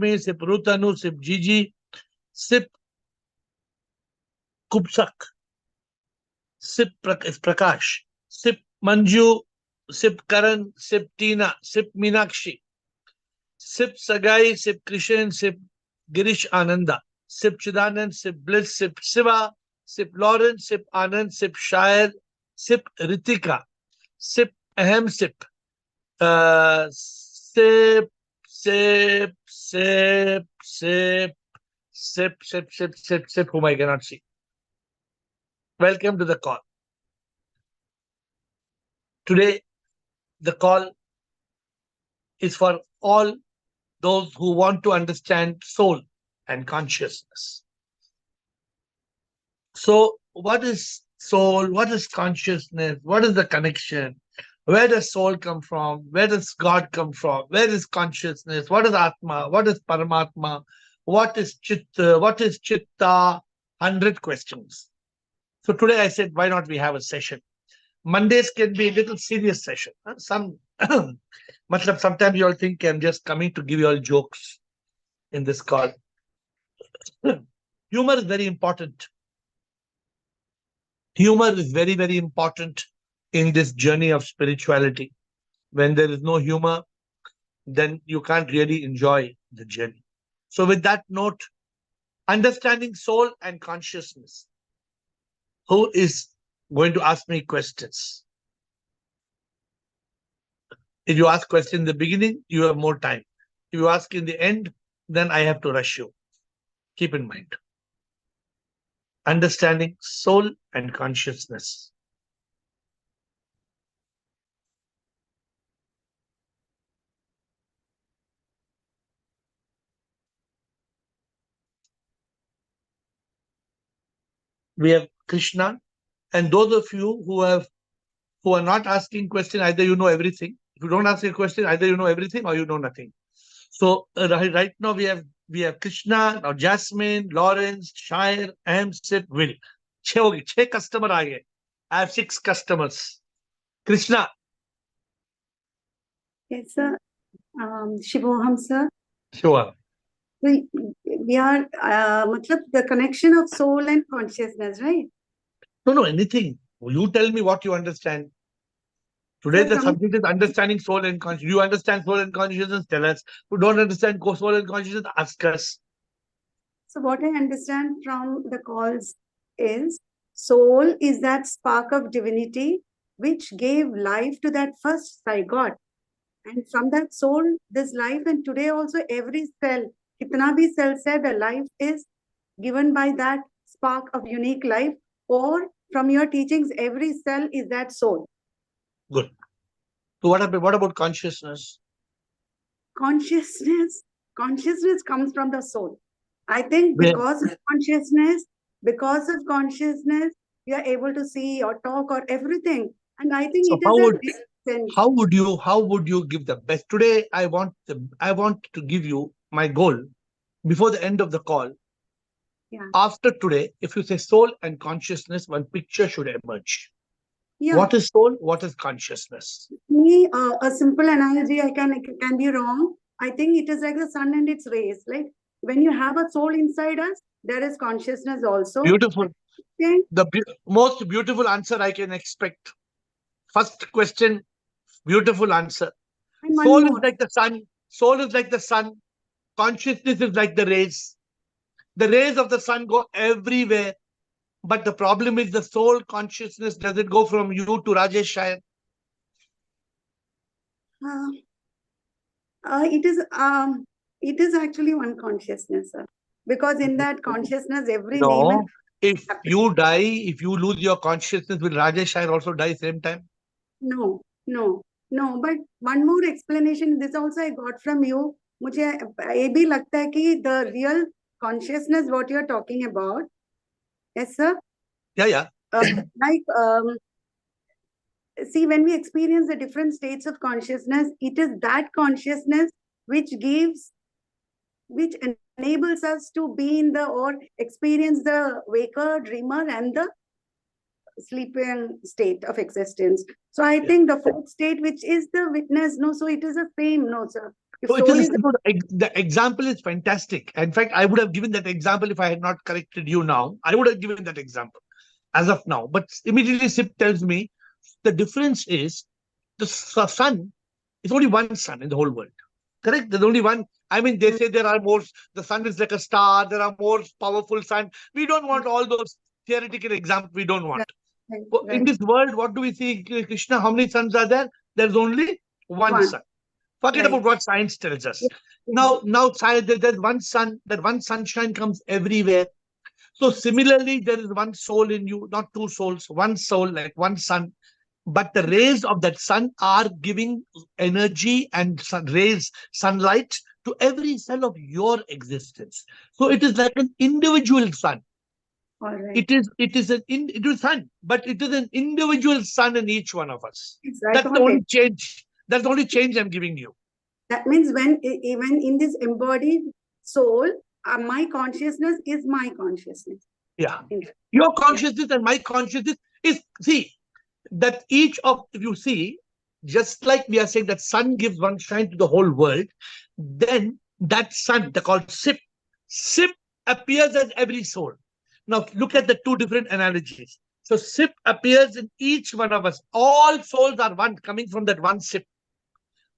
में सिप रुतनु सिप जीजी सिप कुपसक sip Prakash sip Manju sip Karan sip Tina sip Meenakshi sip सगाई sip Krishna sip Girish Ananda sip Chidananda sip bliss sip Shiva sip Lawrence sip Anand sip शायर sip Ritika sip अहम sip sip, sip, sip, sip, sip, sip, sip, sip, sip, whom I cannot see. Welcome to the call. Today, the call is for all those who want to understand soul and consciousness. So, what is soul? What is consciousness? What is the connection? Where does soul come from? Where does God come from? Where is consciousness? What is Atma? What is Paramatma? What is Chitta? What is Chitta? 100 questions. So today I said, why not we have a session? Mondays can be a little serious session. Sometimes you all think I'm just coming to give you all jokes in this call. Humor is very important. Humor is very, very important in this journey of spirituality. When there is no humor, then you can't really enjoy the journey. So with that note, understanding soul and consciousness. Who is going to ask me questions? If you ask questions in the beginning, you have more time. If you ask in the end, then I have to rush you. Keep in mind. Understanding soul and consciousness. We have Krishna, and those of you who are not asking question, either you know everything. If you don't ask a question, either you know everything or you know nothing. So right now we have Krishna, now Jasmine, Lawrence, Shire, Sip, Will. 6 customer aa gaye. I have 6 customers. Krishna. Yes, sir. Shivoham, sir. Sure. We are, the connection of soul and consciousness, right? No, anything. You tell me what you understand. Today the subject is understanding soul and consciousness. You understand soul and consciousness, tell us. You don't understand soul and consciousness, ask us. So what I understand from the calls is, soul is that spark of divinity which gave life to that first zygote. And from that soul, this life, and today also every cell, kitna bhi cell said, the life is given by that spark of unique life, or from your teachings, every cell is that soul. Good. So what about consciousness? Consciousness comes from the soul. I think because of consciousness, you are able to see or talk or everything. And I think so it is how would you give the best? Today I want to give you my goal before the end of the call. Yeah. After today, if you say soul and consciousness, one picture should emerge. Yeah. What is soul? What is consciousness? Me, a simple analogy, I can be wrong. I think it is like the sun and its rays. Like when you have a soul inside us, there is consciousness also. Beautiful. Okay. The most beautiful answer I can expect. First question, beautiful answer. Soul is like the sun. Soul is like the sun. Consciousness is like the rays. The rays of the sun go everywhere. But the problem is the soul consciousness. Does it go from you to Rajesh Shire? It is actually one consciousness, sir. Because in that consciousness, every name. If you die, if you lose your consciousness, will Rajesh Shire also die same time? No. But one more explanation. This also I got from you. मुझे ये भी लगता है कि the real consciousness what you are talking about. Yes, sir. Yeah. See, when we experience the different states of consciousness, it is that consciousness which enables us to be in or experience the waker, dreamer, and the sleeping state of existence. So I think the fourth state, which is the witness, so it is the same, sir. If So it soul is, is the example is fantastic. In fact, I would have given that example if I had not corrected you now. I would have given that example as of now. But immediately SIP tells me the difference is the sun is only one sun in the whole world. Correct? There's only one. I mean, they say there are more, the sun is like a star, there are more powerful sun. We don't want all those theoretical examples. We don't want. right, In right. this world, what do we see, Krishna? How many suns are there? There's only one One. sun. Forget Right. about what science tells us. Yeah, yeah. Now, there's one sun, that one sunshine comes everywhere. So similarly, there is one soul in you, not two souls, one soul, like one sun. But the rays of that sun are giving energy and rays, sunlight to every cell of your existence. So it is like an individual sun. All right. It is sun, but it is an individual sun in each one of us. Yes, I That's the got only it. change. That's the only change I'm giving you. That means when even in this embodied soul, my consciousness is my consciousness. Yeah. In- Your consciousness and my consciousness is, see, that each of you see, just like we are saying that sun gives one shine to the whole world, then that sun, they're called SIP. SIP appears as every soul. Now look at the two different analogies. So SIP appears in each one of us. All souls are one, coming from that one SIP.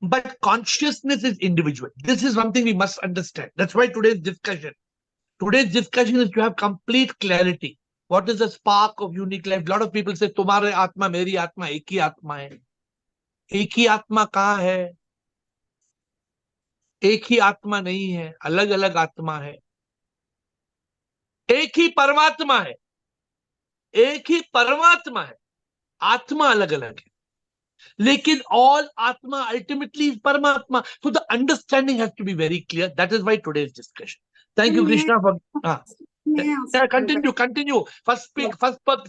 But consciousness is individual. This is one thing we must understand. That's why today's discussion is to have complete clarity. What is the spark of unique life? A lot of people say, तुम्हारे आत्मा मेरी आत्मा एक ही आत्मा है. एक ही आत्मा कहाँ है? एक ही आत्मा नहीं है, अलग अलग आत्मा है. एक ही परमात्मा है. एक ही परमात्मा है. आत्मा अलग अलग है. Lekin all Atma ultimately is Paramatma. So the understanding has to be very clear. That is why today's discussion. Thank you, Krishna. May I ask Continue. First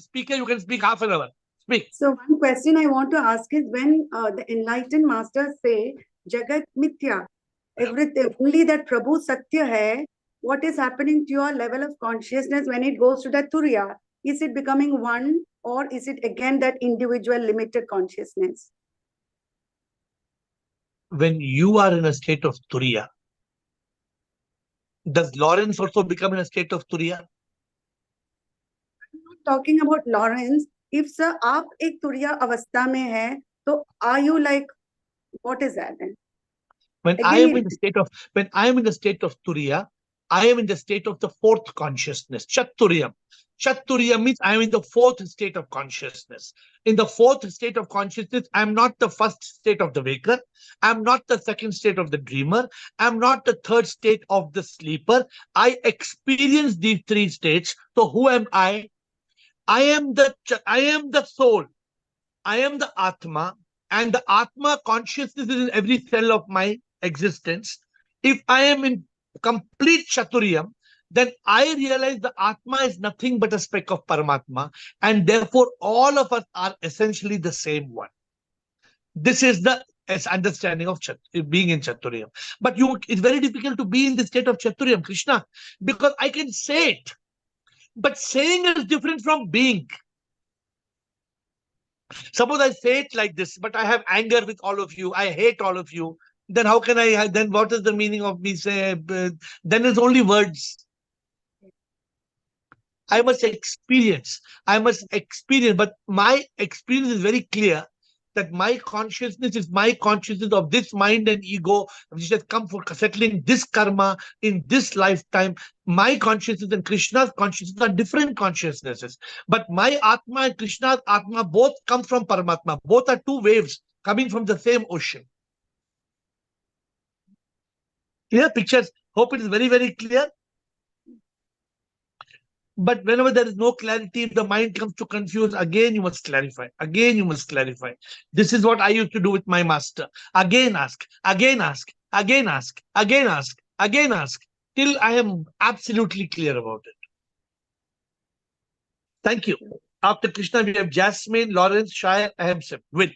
speaker, you can speak half an hour. Speak. So one question I want to ask is when the enlightened masters say Jagat Mithya, everything only that Prabhu Satya hai, what is happening to your level of consciousness when it goes to that Turiya? Is it becoming one or is it again that individual limited consciousness? When you are in a state of Turiya, does Lawrence also become in a state of Turiya? I'm not talking about Lawrence. If sir, aap ek Turiya avastha mein hai, so are you like, what is that then? When Again, I am in the state of Turiya, I am in the state of the fourth consciousness, Chaturiyam. Chaturiyam means I am in the fourth state of consciousness. In the fourth state of consciousness, I am not the first state of the waker. I am not the second state of the dreamer. I am not the third state of the sleeper. I experience these three states. So who am I? I am the soul. I am the Atma. And the Atma consciousness is in every cell of my existence. If I am in complete Chaturiyam, then I realize the Atma is nothing but a speck of Paramatma. And therefore, all of us are essentially the same one. This is the understanding of being in Chaturiyam. But it's very difficult to be in the state of Chaturiyam, Krishna, because I can say it. But saying it is different from being. Suppose I say it like this, but I have anger with all of you. I hate all of you. Then how can then what is the meaning of me say? Then it's only words. I must experience. But my experience is very clear that my consciousness is my consciousness of this mind and ego, which has come for settling this karma in this lifetime. My consciousness and Krishna's consciousness are different consciousnesses. But my Atma and Krishna's Atma both come from Paramatma. Both are two waves coming from the same ocean. Clear pictures? Hope it is very, very clear. But whenever there is no clarity, if the mind comes to confuse, again you must clarify. Again you must clarify. This is what I used to do with my master. Again ask, again ask, again ask, again ask, again ask, till I am absolutely clear about it. Thank you. After Krishna, we have Jasmine, Lawrence, Shire, Ahemsip. Will.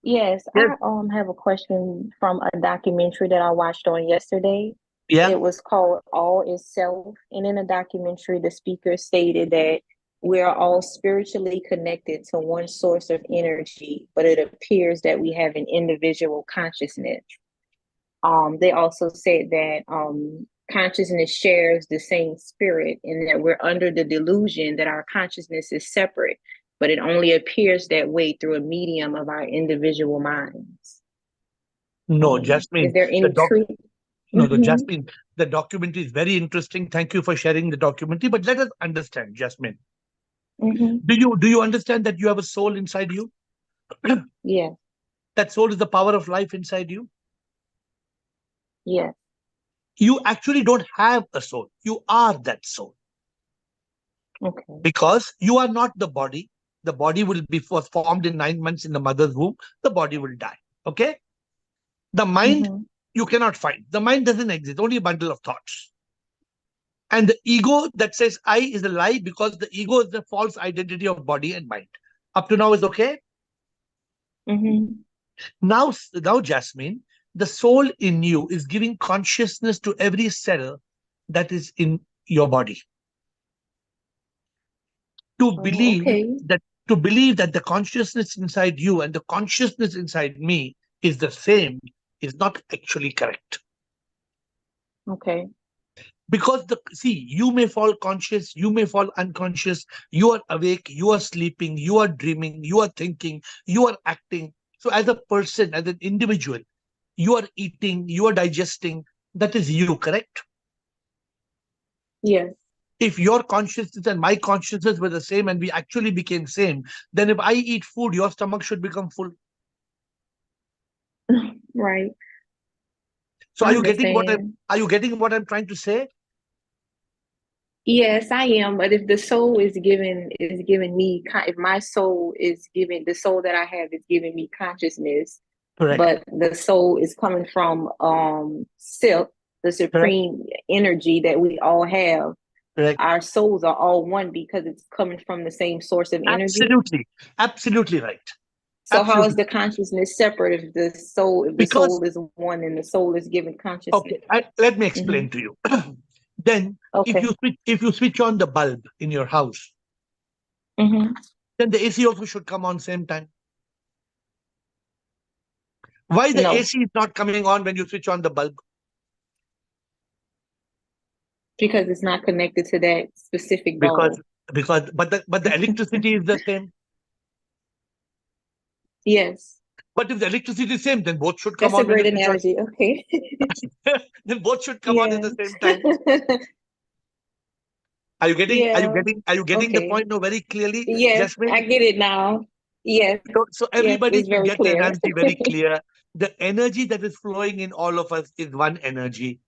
Yes, Yes. I have a question from a documentary that I watched on yesterday. Yeah. It was called All Is Self. And in the documentary, the speaker stated that we are all spiritually connected to one source of energy, but it appears that we have an individual consciousness. They also said that consciousness shares the same spirit, and that we're under the delusion that our consciousness is separate, but it only appears that way through a medium of our individual minds. No, Is Jasmine, there any truth? Jasmine, the documentary is very interesting. Thank you for sharing the documentary. But let us understand, Jasmine. Do you understand that you have a soul inside you? Yes. That soul is the power of life inside you. Yes. You actually don't have a soul. You are that soul. Okay. Because you are not the body. The body will be formed in 9 months in the mother's womb. The body will die. Okay? The mind, you cannot find. The mind doesn't exist. Only a bundle of thoughts. And the ego that says I is a lie, because the ego is the false identity of body and mind. Up to now is okay? Now, Jasmine, the soul in you is giving consciousness to every cell that is in your body. To believe that the consciousness inside you and the consciousness inside me is the same is not actually correct. Okay. Because you may fall conscious, you may fall unconscious, you are awake, you are sleeping, you are dreaming, you are thinking, you are acting. So as a person, as an individual, you are eating, you are digesting. That is you, correct? Yes. If your consciousness and my consciousness were the same and we actually became same, then if I eat food, your stomach should become full. Right. So are you getting what I'm trying to say? Yes, I am. But if the soul is giving me, if my soul is giving, the soul that I have is giving me consciousness, Correct. but the soul is coming from Silk, the supreme energy that we all have. Correct. Our souls are all one because it's coming from the same source of energy. Absolutely right. So how is the consciousness separate if the soul is one and the soul is given consciousness? Okay, let me explain to you. Then if you switch on the bulb in your house, then the AC also should come on same time. Why the AC is not coming on when you switch on the bulb? Because it's not connected to that specific bulb. But the electricity is the same. Yes. But if the electricity is same, then both should come on. That's a great analogy. Okay. Then both should come on at the same time. Are you getting the point now very clearly? Yes, Jasmine? I get it now. Yes. So everybody can get the analogy very clear. The energy that is flowing in all of us is one energy.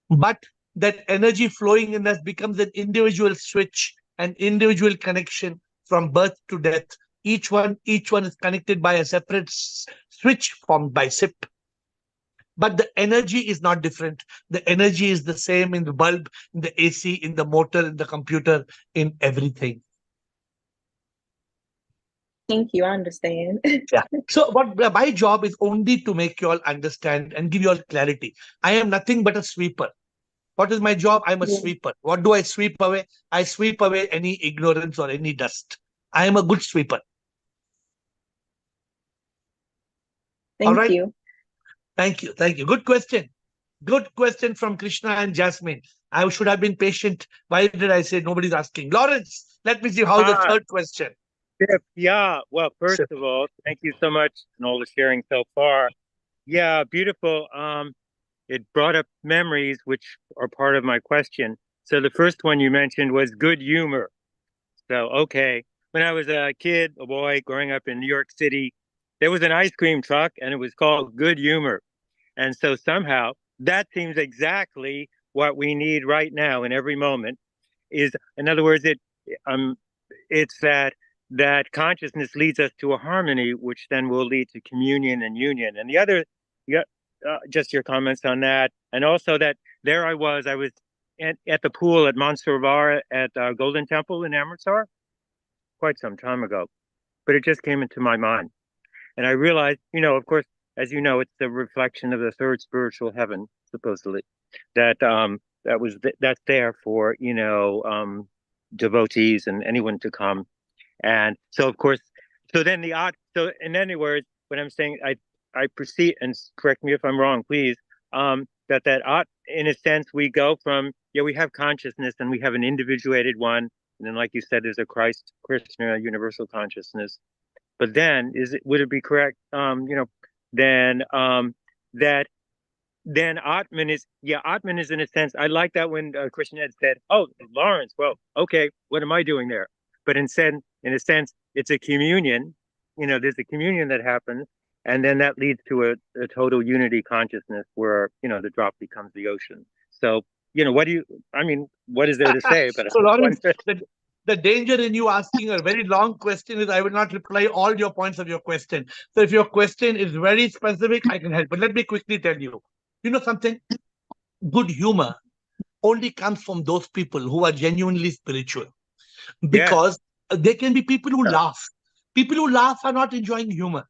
But that energy flowing in us becomes an individual switch, an individual connection from birth to death. Each one is connected by a separate switch formed by SIP. But the energy is not different. The energy is the same in the bulb, in the AC, in the motor, in the computer, in everything. Thank you. I understand. Yeah. So my job is only to make you all understand and give you all clarity. I am nothing but a sweeper. What is my job? I'm a sweeper. What do I sweep away? I sweep away any ignorance or any dust. I am a good sweeper. Thank you. Thank you. Good question. Good question from Krishna and Jasmine. I should have been patient. Why did I say nobody's asking? Lawrence, let me see how the third question. Yeah. Well, first of all, thank you so much and all the sharing so far. Yeah, beautiful. It brought up memories, which are part of my question. So the first one you mentioned was good humor. So, okay. When I was a kid, a boy growing up in New York City, there was an ice cream truck and it was called Good Humor. And so somehow that seems exactly what we need right now in every moment is, in other words, it's that consciousness leads us to a harmony, which then will lead to communion and union. And the other, just your comments on that. And also that there I was at the pool at Montserrat at Golden Temple in Amritsar quite some time ago, but it just came into my mind. And I realized, of course, as you know, it's the reflection of the third spiritual heaven, supposedly, that's there for, devotees and anyone to come. And so, of course, so then so in any words, when I'm saying I perceive, and correct me if I'm wrong, please, that in a sense, we go from, we have consciousness and we have an individuated one. And then, like you said, there's a Krishna universal consciousness. But then would it be correct, then, that then Atman is in a sense, I like that when Krishna had said, oh, Lawrence, well, okay, what am I doing there? But in a sense, it's a communion, there's a communion that happens, and then that leads to a total unity consciousness where, the drop becomes the ocean. So, what is there to say? But so Lawrence, the danger in you asking a very long question is I will not reply all your points of your question. So if your question is very specific, I can help. But let me quickly tell you. You know something? Good humor only comes from those people who are genuinely spiritual. Because there can be people who laugh. People who laugh are not enjoying humor.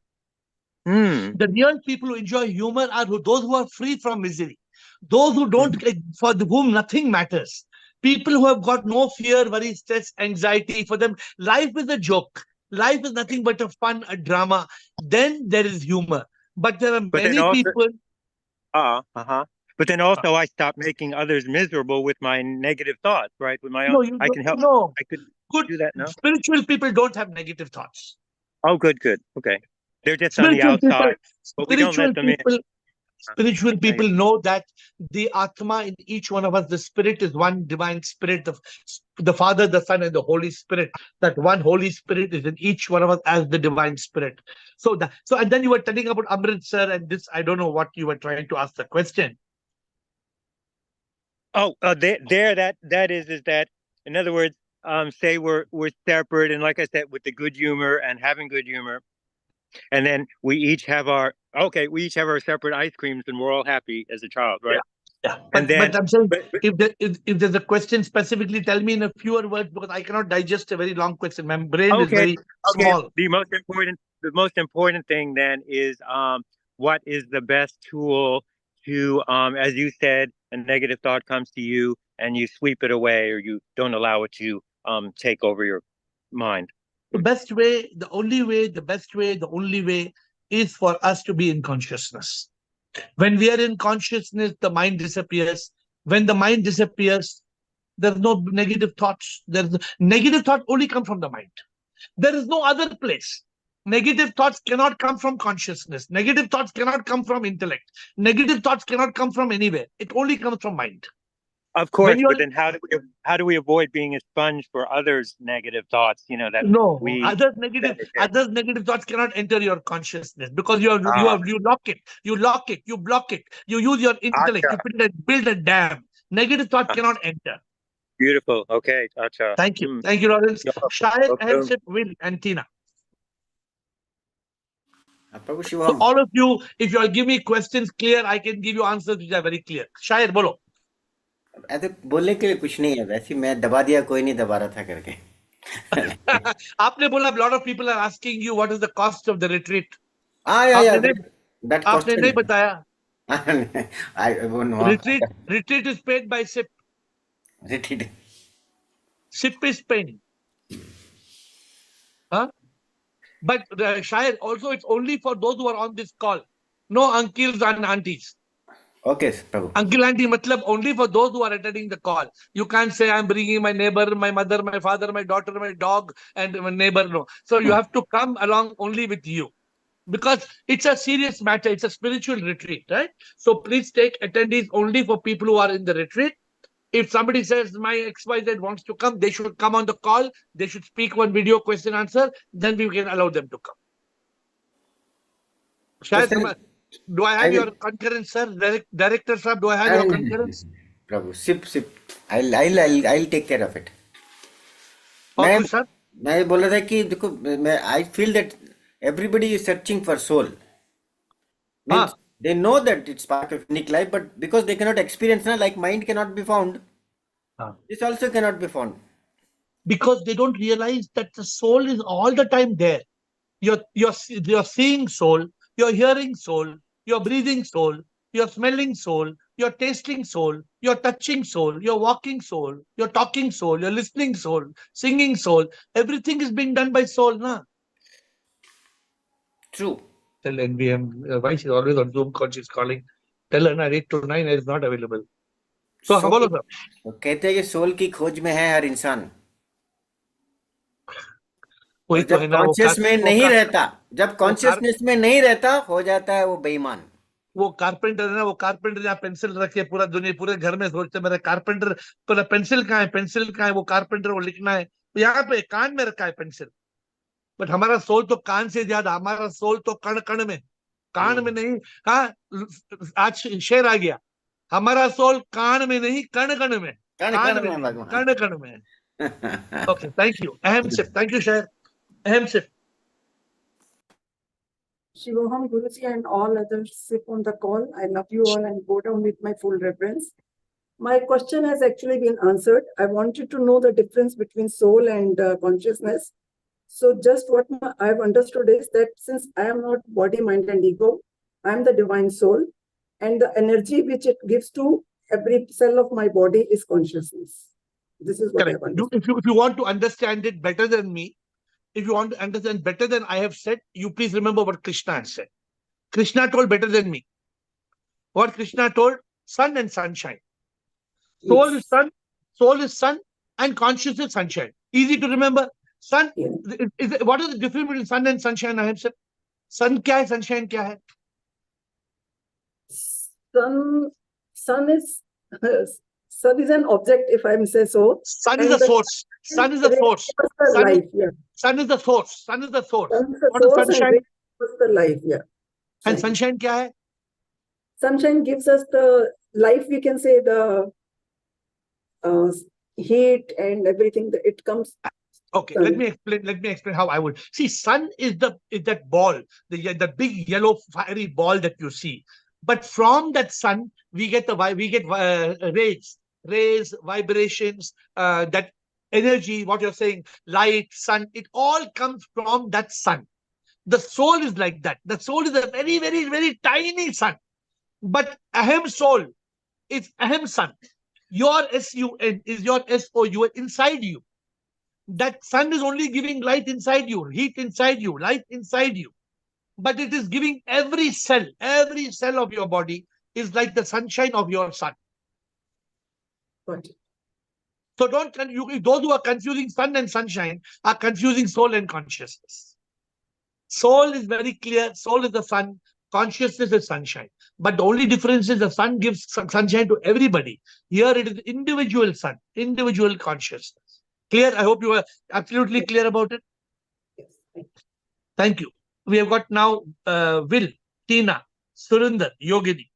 The real people who enjoy humor are those who are free from misery. Those who don't, for whom nothing matters. People who have got no fear, worry, stress, anxiety. For them, life is a joke. Life is nothing but a fun, a drama. Then there is humor. But there are many people... But then also I stopped making others miserable with my negative thoughts, right? With my own, No, you I can help. No. I could Good do that now. Spiritual people don't have negative thoughts. Oh, good. Okay. They're just on the outside, but we don't let them in. Spiritual people know that the Atma in each one of us, the spirit is one divine spirit of the Father, the Son, and the Holy Spirit. That one Holy Spirit is in each one of us as the divine spirit. And then you were telling about Amritsar and this, I don't know what you were trying to ask the question. Oh, that is that, in other words, say we're separate, and like I said, with the good humor and having good humor, and then we each have our separate ice creams, and we're all happy as a child, right? Yeah. But I'm saying, if there's a question specifically, tell me in a fewer words, because I cannot digest a very long question. My brain is very small. The most important thing then is what is the best tool to, as you said, a negative thought comes to you and you sweep it away, or you don't allow it to take over your mind. The only way is for us to be in consciousness. When we are in consciousness, the mind disappears. When the mind disappears, there's no negative thoughts. Negative thought only come from the mind. There is no other place. Negative thoughts cannot come from consciousness. Negative thoughts cannot come from intellect. Negative thoughts cannot come from anywhere. It only comes from mind. Of course, but then how do we avoid being a sponge for others' negative thoughts? Others' negative thoughts cannot enter your consciousness because you lock it, you block it, you use your intellect, you build a dam. Negative thought cannot enter. Beautiful. Okay, Thank you, Lawrence. Shahid, Ansip, Will, and Tina. So all of you, if you all give me questions clear, I can give you answers which are very clear. Shahid, bolo. ऐसे बोलने के लिए कुछ नहीं है, वैसे मैं दबा दिया, कोई नहीं दबा रहा था करके. आपने बोला, lot of people are asking you what is the cost of the retreat. That cost आपने नहीं बताया. I won't know. Retreat is paid by SIP. Retreat. SIP is paying. Huh? But Shahid, also it's only for those who are on this call. No uncles and aunties. Okay, Prabhu. Uncle, auntie, matlab only for those who are attending the call. You can't say I'm bringing my neighbor, my mother, my father, my daughter, my dog, and my neighbor. No. So you have to come along only with you. Because it's a serious matter. It's a spiritual retreat, right? So please take attendees only for people who are in the retreat. If somebody says my XYZ wants to come, they should come on the call. They should speak one video question answer. Then we can allow them to come. Shahid, do I have your concurrence, sir? Director, sir, do I have your concurrence? Prabhu, sip. I'll take care of it. मैं बोल रहा था कि देखो, I feel that everybody is searching for soul. Means they know that it's part of unique life, but because they cannot experience, like mind cannot be found, this also cannot be found. Because they don't realize that the soul is all the time there. You're seeing soul, you're hearing soul, you're breathing soul, your smelling soul, your tasting soul, your touching soul, your walking soul, your talking soul, your listening soul, singing soul. Everything is being done by soul, na? True. Tell NVM, why she's always on Zoom call, she's calling. Tell her, na, 8 to 9 is not available. So, हाँ बोलो sir. तो कहते हैं कि soul की खोज में है हर इंसान. वही और तो जब है ना, कॉन्शियस में नहीं रहता, जब कॉन्शियसनेस में नहीं रहता, हो जाता है वो बेईमान. वो कारपेंटर है ना, वो कारपेंटर यहाँ पेंसिल रखे पूरा दुनिया पूरे घर में सोचते मेरा कारपेंटर तो पेंसिल कहाँ है, पेंसिल कहाँ है, वो कारपेंटर को लिखना है यहाँ पे कान में रखा है पेंसिल. बट हमारा सोल तो कान से ज्यादा, हमारा सोल तो कण कण में, कान में नहीं. हाँ, आज शेर आ गया, हमारा सोल कान में नहीं कण कण में, कान में नहीं कण कण में. Okay, thank you. अहम सिप, थैंक यू शेर. अहम SIP. Shivoham Guruji and all others sit on the call. I love you all and go down with my full reverence. My question has actually been answered. I wanted to know the difference between soul and consciousness. So just what I've understood is that since I am not body, mind and ego, I am the divine soul, and the energy which it gives to every cell of my body is consciousness. This is what I've understood. If you want to understand it better than me, if you want to understand better than I have said, you please remember what Krishna has said. Krishna told better than me. What Krishna told? Sun and sunshine. Soul is sun, and consciousness is sunshine. Easy to remember. Sun, what is the difference between sun and sunshine, I have said? Sun kya hai, sunshine kya hai? Sun is an object, if I may say so. Sun is a source. Sun is the source. Life, yeah. Sun is the source. Sun is the source. What is sunshine? The life, yeah. And sunshine kya hai? Sunshine gives us the life, we can say, the heat and everything that it comes. Okay, let me explain how I would see. Sun is that ball, the big yellow fiery ball that you see. But from that sun, we get rays, vibrations, that energy. What you're saying, light, sun, it all comes from that sun. The soul is like that. The soul is a very, very, very tiny sun. But Ahem soul is Ahem sun. Your SUN is your SOUN inside you. That sun is only giving light inside you, heat inside you, light inside you. But it is giving every cell of your body is like the sunshine of your sun. But so those who are confusing sun and sunshine are confusing soul and consciousness. Soul is very clear. Soul is the sun. Consciousness is sunshine. But the only difference is the sun gives sunshine to everybody. Here it is individual sun, individual consciousness. Clear? I hope you are absolutely clear about it. yes, Thank you. We have got now Will, Tina, Surinder, Yogini.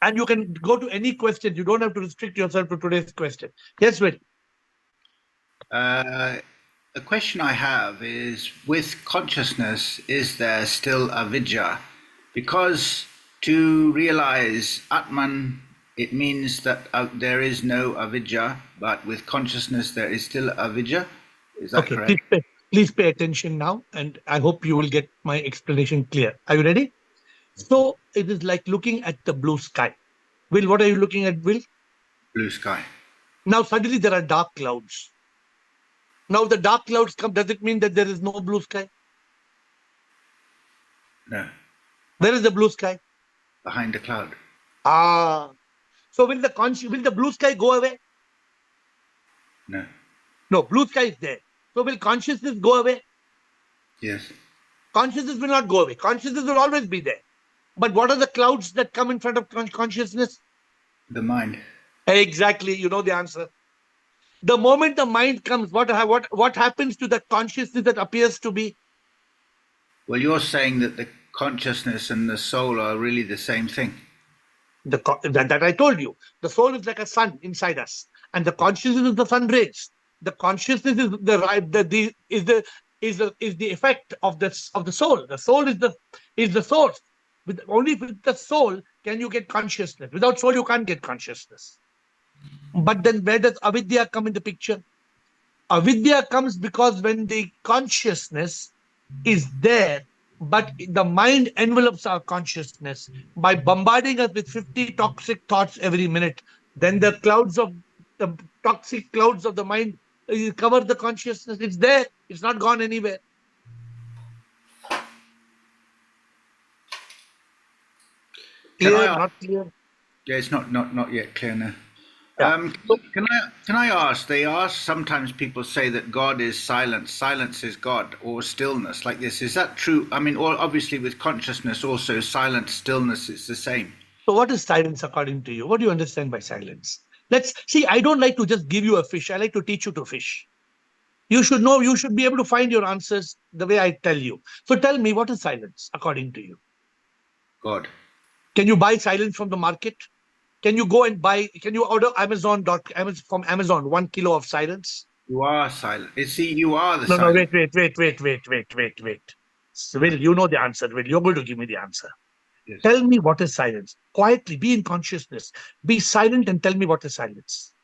And you can go to any question. You don't have to restrict yourself to today's question. Yes, Will. The question I have is, with consciousness, is there still avidya? Because to realize Atman, it means that there is no avidya, but with consciousness there is still avidya. Is that correct? Please pay attention now, and I hope you will get my explanation clear. Are you ready? So it is like looking at the blue sky. Will, what are you looking at, Will? Blue sky. Now suddenly there are dark clouds. Now the dark clouds come, does it mean that there is no blue sky? No. Where is the blue sky? Behind the cloud. So will the blue sky go away? No. No, blue sky is there. So will consciousness go away? Yes. Consciousness will not go away. Consciousness will always be there. But what are the clouds that come in front of consciousness? The mind. Exactly. You know the answer. The moment the mind comes, what happens to the consciousness that appears to be? Well, you're saying that the consciousness and the soul are really the same thing. That I told you. The soul is like a sun inside us, and the consciousness is the sun rays. The consciousness is the effect of the soul. The soul is the source. Only with the soul can you get consciousness. Without soul, you can't get consciousness. But then where does avidya come in the picture? Avidya comes because when the consciousness is there, But the mind envelops our consciousness by bombarding us with 50 toxic thoughts every minute. Then the toxic clouds of the mind cover the consciousness. It's there. It's not gone anywhere. Clear, not clear? Yeah, it's not yet clear now. Yeah. Can I ask? They ask sometimes people say that God is silence. Silence is God, or stillness, like this. Is that true? I mean, or obviously with consciousness also, silence, stillness is the same. So what is silence according to you? What do you understand by silence? Let's see. I don't like to just give you a fish. I like to teach you to fish. You should know. You should be able to find your answers the way I tell you. So tell me, what is silence according to you? God. Can you buy silence from the market? Can you go and buy? Can you order from Amazon 1 kilo of silence? You are silent. You see, you are the No, silence. wait. Will, you know the answer. Will, you're going to give me the answer. Yes. Tell me what is silence. Quietly, be in consciousness. Be silent and tell me what is silence.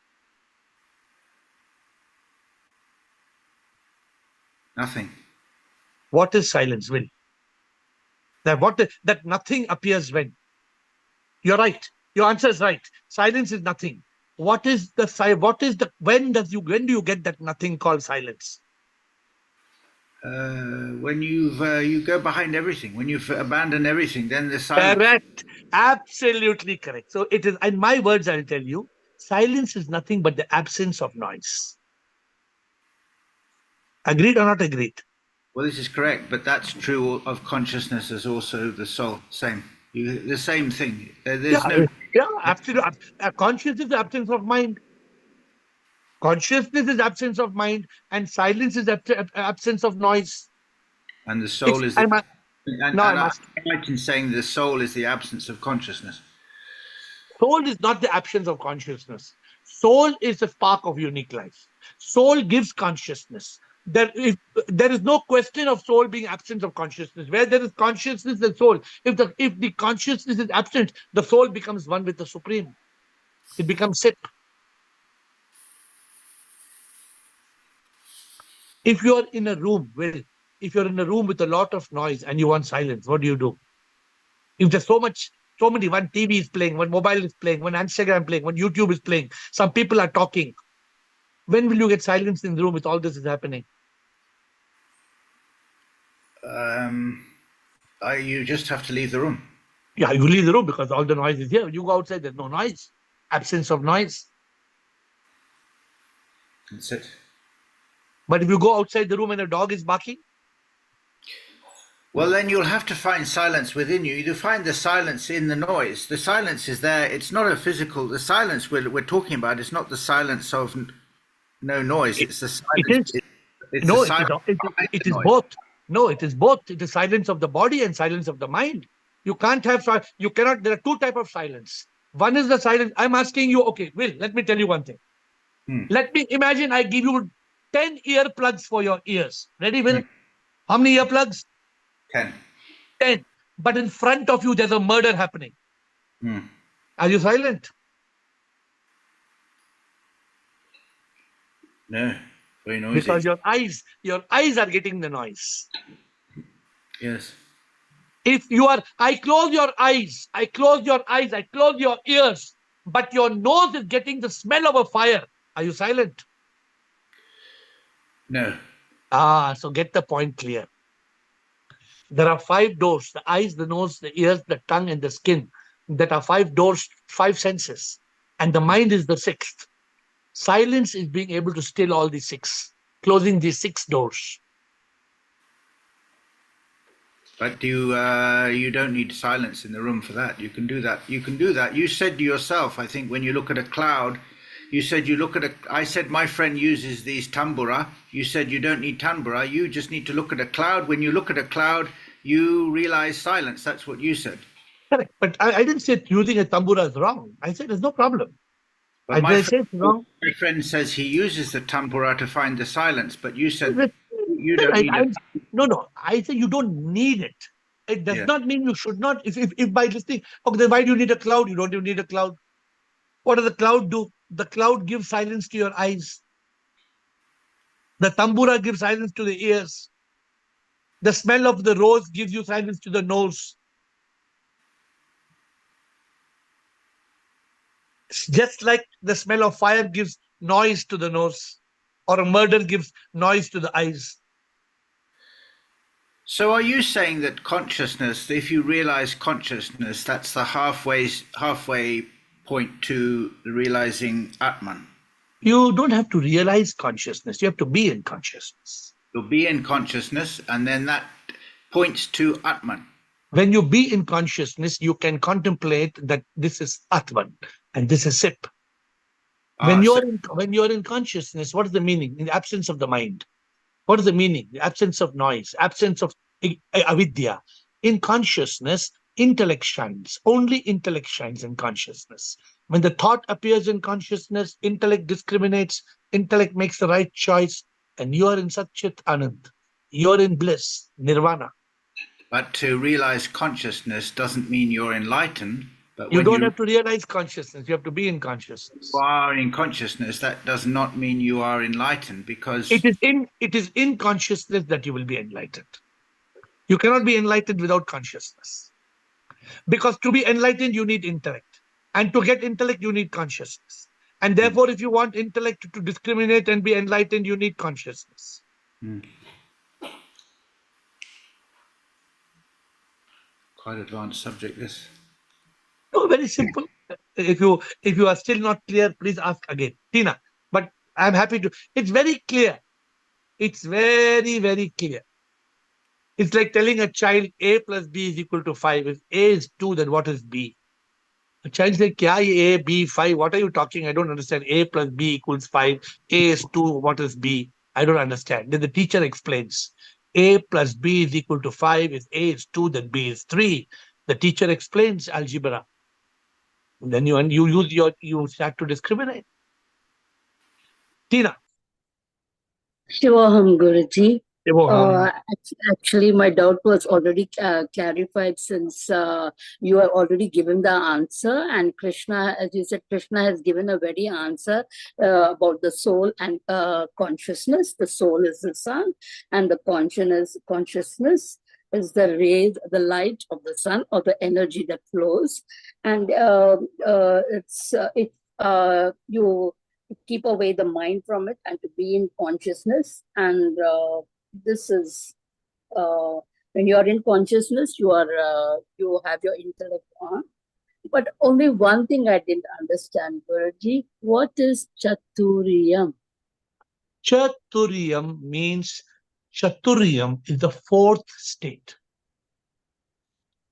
Nothing. What is silence, Will? That nothing appears when. You're right. Your answer is right. Silence is nothing. When do you get that nothing called silence? When you go behind everything, when you've abandoned everything, then the silence. Correct. Absolutely correct. So it is, in my words, I'll tell you, silence is nothing but the absence of noise. Agreed or not agreed? Well, this is correct, but that's true of consciousness as also the soul. Same. The same thing. Absolutely. Consciousness is absence of mind. Consciousness is absence of mind, and silence is absence of noise. And the soul is. I'm right asking. in saying the soul is the absence of consciousness. Soul is not the absence of consciousness. Soul is a spark of unique life. Soul gives consciousness. There is no question of soul being absence of consciousness. Where there is consciousness and soul, if the consciousness is absent, the soul becomes one with the Supreme. It becomes SIP. If you're in a room, if you're in a room with a lot of noise and you want silence, what do? If there's so many, one TV is playing, one mobile is playing, one Instagram playing, one YouTube is playing, some people are talking. When will you get silence in the room with all this is happening? You just have to leave the room. Yeah, you leave the room because all the noise is here. You go outside, there's no noise. Absence of noise. That's it. But if you go outside the room and a dog is barking? Well, then you'll have to find silence within you. You find the silence in the noise. The silence is there. It's not a physical. The silence we're talking about is not the silence of no noise. It's the silence. It is both. No, it is both. It is silence of the body and silence of the mind. You can't have. You cannot. There are two types of silence. One is the silence. I'm asking you. Okay, Will, let me tell you one thing. Let me imagine. I give you 10 earplugs for your ears. Ready, Will? How many earplugs? 10. 10. But in front of you, there's a murder happening. Are you silent? No. Very noisy. Because your eyes are getting the noise. Yes. If you are, I close your eyes, I close your ears, but your nose is getting the smell of a fire. Are you silent? No. So get the point clear. There are 5 doors: the eyes, the nose, the ears, the tongue, and the skin. That are 5 doors, 5 senses. And the mind is the 6th. Silence is being able to still all the 6, closing the 6 doors. But you don't need silence in the room for that. You can do that. You said to yourself, I think, when you look at a cloud, you said I said my friend uses these tambura. You said you don't need tambura. You just need to look at a cloud. When you look at a cloud, you realize silence. That's what you said. Correct. But I didn't say using a tambura is wrong. I said there's no problem. But my friend says he uses the tambura to find the silence, but you said you don't need it. No. I say you don't need it. It does not mean you should not. If by listening, okay, then why do you need a cloud? You don't even need a cloud. What does the cloud do? The cloud gives silence to your eyes. The tambura gives silence to the ears. The smell of the rose gives you silence to the nose. Just like the smell of fire gives noise to the nose, or a murder gives noise to the eyes. So are you saying that consciousness, if you realize consciousness, that's the halfway point to realizing Atman? You don't have to realize consciousness. You have to be in consciousness. You'll be in consciousness, and then that points to Atman. When you be in consciousness, you can contemplate that this is Atman and this is Sip. When you're in consciousness, what is the meaning? In the absence of the mind. What is the meaning? The absence of noise, absence of avidya. In consciousness, intellect shines. Only intellect shines in consciousness. When the thought appears in consciousness, intellect discriminates, intellect makes the right choice, and you are in Satchit Anand. You are in bliss, nirvana. But to realize consciousness doesn't mean you're enlightened. But You don't have to realize consciousness. You have to be in consciousness. You are in consciousness. That does not mean you are enlightened, because It is in consciousness that you will be enlightened. You cannot be enlightened without consciousness. Because to be enlightened, you need intellect. And to get intellect, you need consciousness. And therefore, if you want intellect to discriminate and be enlightened, you need consciousness. Quite advanced subject, this. No, very simple. If you are still not clear, please ask again, Tina. But I'm happy to. It's very clear. It's very, very clear. It's like telling a child A plus B is equal to 5. If A is 2, then what is B? A child says, Kya A, B, 5? What are you talking? I don't understand. A plus B equals 5. A is 2. What is B? I don't understand. Then the teacher explains. A plus B is equal to 5. If A is 2, then B is 3. The teacher explains algebra. Then you start to discriminate. Tina. Shivaham Guruji. Shivaham. Actually, my doubt was already clarified, since you have already given the answer, and Krishna, as you said, Krishna has given a very answer about the soul and consciousness. The soul is the sun, and the consciousness is the rays, the light of the sun, or the energy that flows. And you keep away the mind from it and to be in consciousness. And this is when you are in consciousness, you have your intellect on. But only one thing I didn't understand, Guruji. What is Chaturiyam? Chaturiyam means, Chaturiyam is the fourth state.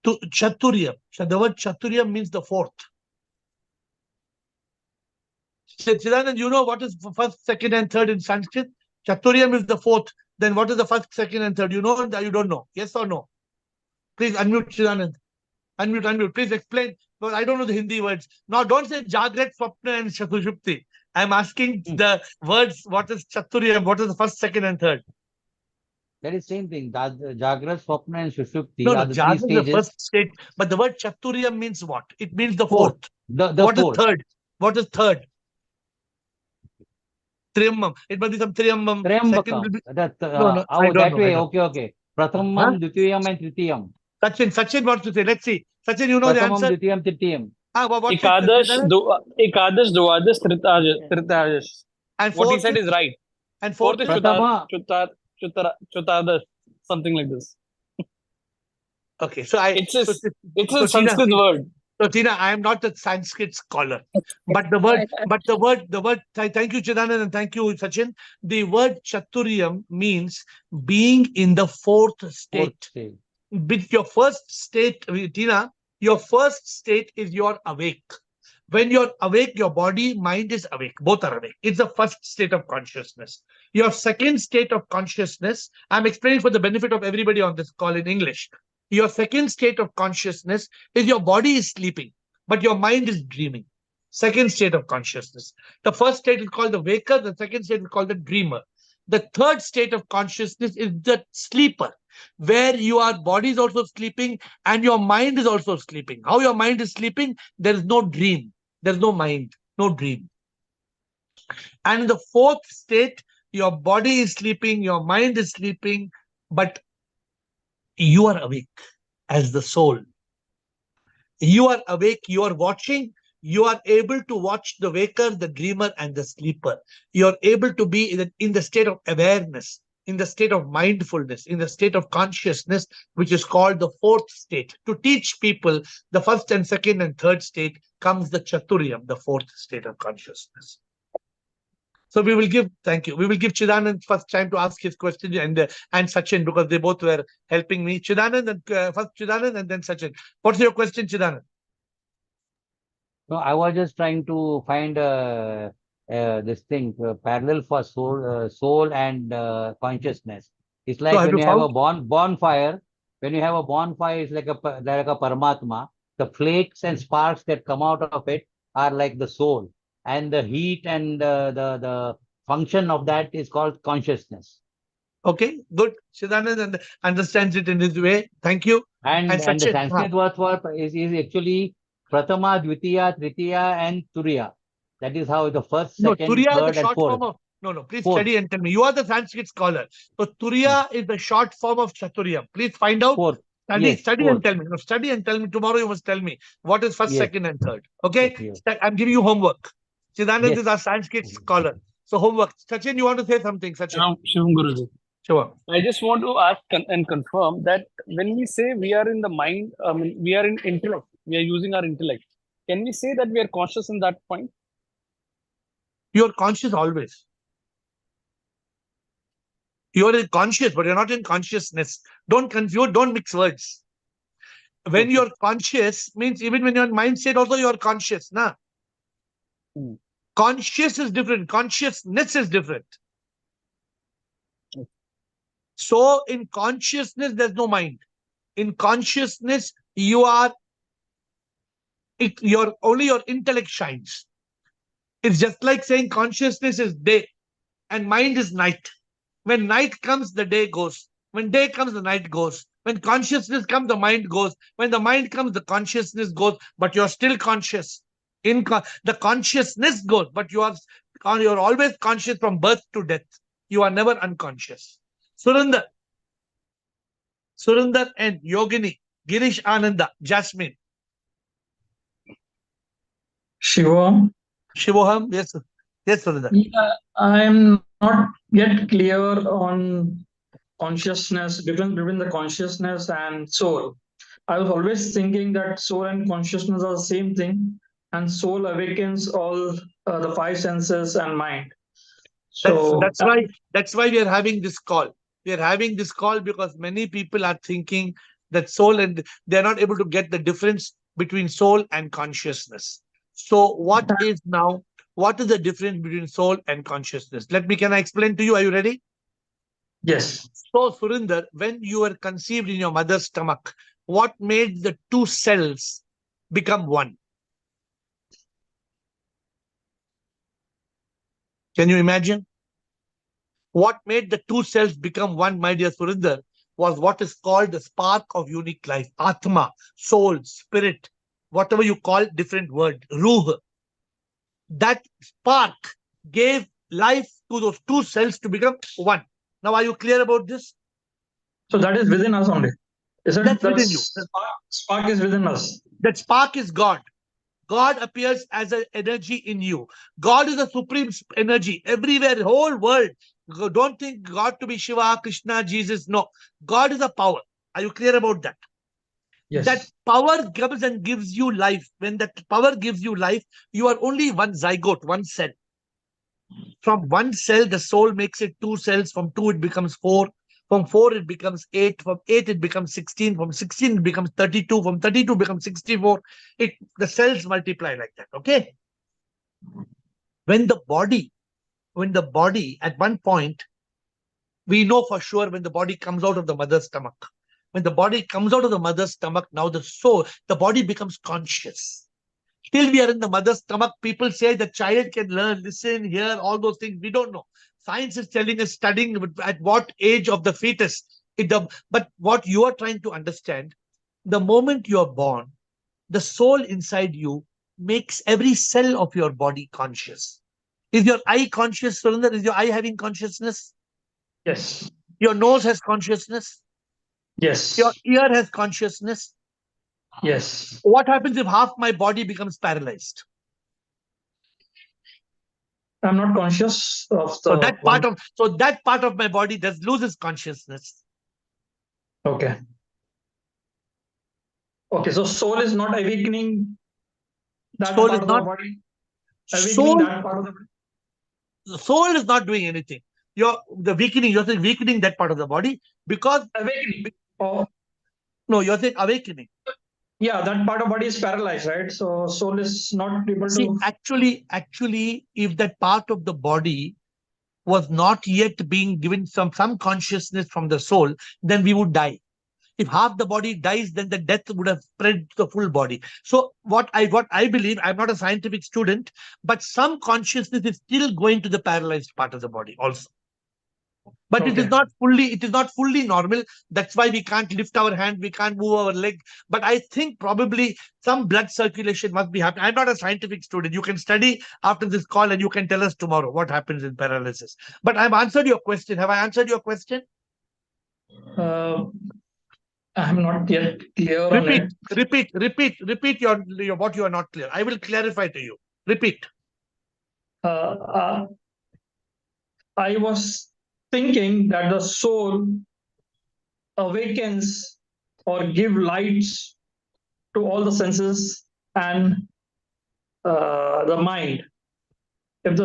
Chaturiyam. The word Chaturiyam means the fourth. Chidanand, you know what is first, second, and third in Sanskrit? Chaturiyam is the fourth. Then what is the first, second, and third? You know or you don't know? Yes or no? Please unmute, Chidanand. Unmute. Please explain. Because I don't know the Hindi words. Now, don't say Jagrat, Swapna, and Shatushupti. I'm asking the words. What is Chaturiyam? What is the first, second, and third? That is same thing. Jagrat, Swapna, and Sushupti No, are the Jagrat three is the stages. first state. But the word Chaturiyam means what? It means the Fourth. fourth. What is fourth? third? What is third? Triyambam. It must be some Triyambam. Second will be... No, I don't that know. way. Okay. Prathamam, Dvitiyam, and Tritiyam. Sachin wants to say. Let's see. Sachin, you know the Prathamam, answer? Dvitiyam, Tritiyam. Ekadash, Dwadash, Tritadas. And What he fourth said is right. And Fourth is Pratama. Chutadas, something like this. Okay, so It's a Sanskrit word. So Tina, I am not a Sanskrit scholar, but the word, thank you, Chidanand, and thank you, Sachin. The word Chaturiyam means being in the fourth state. With your first state, Tina, your first state is you're awake. When you're awake, your body, mind is awake. Both are awake. It's the first state of consciousness. Your second state of consciousness, I'm explaining for the benefit of everybody on this call in English. Your second state of consciousness is your body is sleeping, but your mind is dreaming. Second state of consciousness. The first state is called the waker. The second state is called the dreamer. The third state of consciousness is the sleeper, where your body is also sleeping and your mind is also sleeping. How your mind is sleeping? There is no dream. There's no mind, no dream. And in the fourth state, your body is sleeping, your mind is sleeping, but You are awake as the soul. You are awake, you are watching, you are able to watch the waker, the dreamer, and the sleeper. You are able to be in the state of awareness, in the state of mindfulness, in the state of consciousness, which is called the fourth state. To teach people the first and second and third state comes the Chaturyam, the fourth state of consciousness. So we will give, thank you. We will give Chidanand first time to ask his question and Sachin, because they both were helping me. Chidanand and first Chidanand and then Sachin. What's your question, Chidanand? No, I was just trying to find this thing parallel for soul and consciousness. It's like have when you you have a found? bonfire. When you have a bonfire, it's like a Paramatma. The flakes and sparks that come out of it are like the soul, and the heat and the function of that is called consciousness. Okay, good. Chidanand understands it in his way. Thank you. And the Sachin, Sanskrit word for is actually Pratama, Dvitiya, Tritiya, and Turiya. That is how the first, no, second, Turiya is the third, and short fourth. form of, no, please Fourth. study and tell me. You are the Sanskrit scholar. So Turiya is the short form of Chaturyam. Please find out. Fourth. Study, Yes, study fourth. and tell me. No, study and tell me. Tomorrow you must tell me what is first, Yes. second, and third. Okay? Yes. I'm giving you homework. Chidanand Yes. is our Sanskrit scholar. So homework. Sachin, you want to say something, Sachin? Shivam Guruji. Sure. I just want to ask and confirm that when we say we are in the mind, we are in intellect, we are using our intellect. Can we say that we are conscious in that point? You're conscious always. You're in conscious, but you're not in consciousness. Don't confuse, don't mix words. When Okay. you're conscious means even when you're in mindset also you're conscious. Nah? Conscious is different. Consciousness is different. So in consciousness, there's no mind. In consciousness, your intellect shines. It's just like saying consciousness is day and mind is night. When night comes, the day goes. When day comes, the night goes. When consciousness comes, the mind goes. When the mind comes, the consciousness goes. But you're still conscious. The consciousness goes, but you're always conscious from birth to death. You are never unconscious. Surinder and Yogini, Girish Ananda, Jasmine. Shivam. Shivoham, yes, Surinder. Yeah, I'm not yet clear on consciousness, difference between the consciousness and soul. I was always thinking that soul and consciousness are the same thing, and soul awakens all the five senses and mind. So that's why we are having this call. We are having this call because many people are thinking that soul, and they're not able to get the difference between soul and consciousness. So what is the difference between soul and consciousness? Can I explain to you? Are you ready? Yes. So Surinder, when you were conceived in your mother's stomach, what made the two cells become one? Can you imagine? What made the two cells become one, my dear Surinder, was what is called the spark of unique life. Atma, soul, spirit, whatever you call different word, ruh. That spark gave life to those two cells to become one. Now, are you clear about this? So that is within us only. That's within you. Spark is within us. That spark is God. God appears as an energy in you. God is a supreme energy everywhere, whole world. Don't think God to be Shiva, Krishna, Jesus. No, God is a power. Are you clear about that? Yes. That power comes and gives you life. When that power gives you life, you are only one zygote, one cell. From one cell, the soul makes it two cells. From two, it becomes four. From 4, it becomes 8. From 8, it becomes 16. From 16, it becomes 32. From 32, it becomes 64. The cells multiply like that. Okay. When the body, at one point, we know for sure when the body comes out of the mother's stomach. When the body comes out of the mother's stomach, now the body becomes conscious. Till we are in the mother's stomach, people say the child can learn, listen, hear, all those things. We don't know. Science is telling us, studying at what age of the fetus. But what you are trying to understand, the moment you are born, the soul inside you makes every cell of your body conscious. Is your eye conscious, Surinder? Is your eye having consciousness? Yes. Your nose has consciousness. Yes. Your ear has consciousness. Yes. What happens if half my body becomes paralyzed? I'm not conscious of So the that part of my body does loses consciousness. Okay. Okay, so soul is not awakening that Soul part is of the not body, awakening soul. that part of the body. The soul is not doing anything. You're saying weakening that part of the body because Awakening. Oh, no, you're saying awakening. yeah, that part of body is paralyzed, right? So soul is not able See, to. actually, if that part of the body was not yet being given some consciousness from the soul, then we would die. If half the body dies, then the death would have spread to the full body. So what I believe, I'm not a scientific student, but some consciousness is still going to the paralyzed part of the body also. But it is Okay. not fully normal. That's why we can't lift our hand, we can't move our leg. But I think probably some blood circulation must be happening. I'm not a scientific student. You can study after this call and you can tell us tomorrow what happens in paralysis. But I've answered your question. Have I answered your question? I'm not yet clear on it. Repeat your what you are not clear. I will clarify to you. Repeat. I was thinking that the soul awakens or give lights to all the senses and the mind. And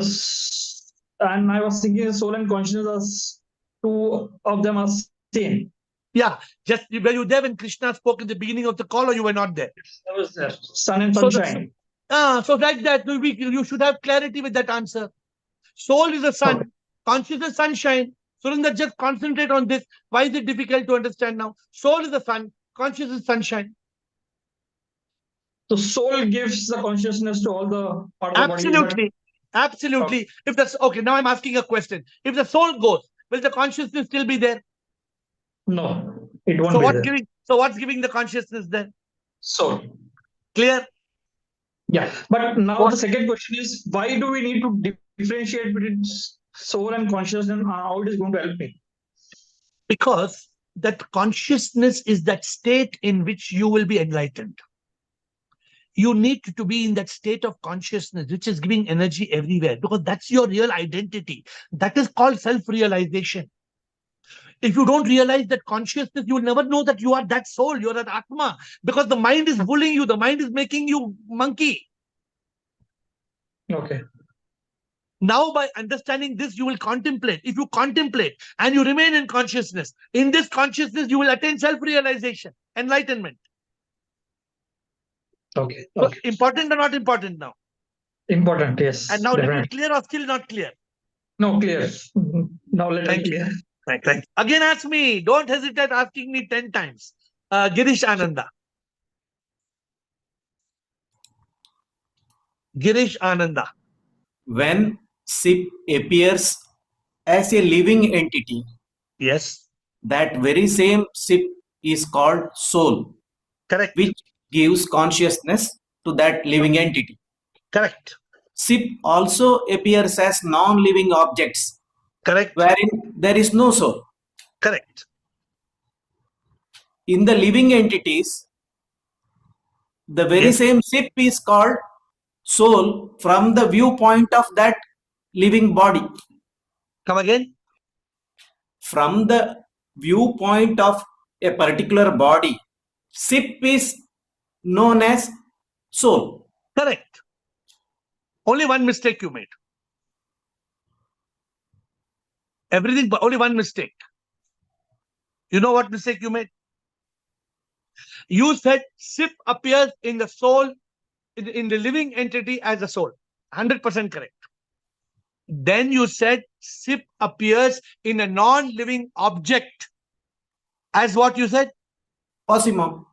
I was thinking soul and consciousness are two of them are same. Yeah, just were you there when Krishna spoke in the beginning of the call, or you were not there? I was there. Sun and sunshine. So like that, you should have clarity with that answer. Soul is the sun, Okay. consciousness sunshine. Surinder, just concentrate on this. Why is it difficult to understand now? Soul is the sun, consciousness sunshine. So soul gives the consciousness to all the part of the body. Absolutely. Okay. If that's okay, now I'm asking a question. If the soul goes, will the consciousness still be there? No, it won't be there. So what's giving the consciousness then? Soul. Clear? Yeah, but now the second question is, why do we need to differentiate between soul and consciousness, and how it is going to help me? Because that consciousness is that state in which you will be enlightened. You need to be in that state of consciousness, which is giving energy everywhere, because that's your real identity. That is called self-realization. If you don't realize that consciousness, you will never know that you are that soul, you're an Atma, because the mind is bullying you, the mind is making you monkey. Okay. Now, by understanding this, you will contemplate. If you contemplate and you remain in consciousness, in this consciousness, you will attain self-realization, enlightenment. Okay. So important or not important now? Important, yes. And now, definitely. little clear or still not clear? No, clear. Now little clear. Thanks. Again, ask me. Don't hesitate asking me 10 times. Girish Ananda. Girish Ananda. When SIP appears as a living entity, Yes. that very same SIP is called soul. Correct. Which gives consciousness to that living entity. Correct. SIP also appears as non-living objects. Correct. Wherein there is no soul. Correct. In the living entities, the very same SIP is called soul from the viewpoint of that living body. Come again. From the viewpoint of a particular body, SIP is known as soul. Correct. Only one mistake you made. Everything, but only one mistake. You know what mistake you made? You said SIP appears in the soul, in the living entity as a soul. 100% correct. Then you said SIP appears in a non-living object. As what you said? Possible.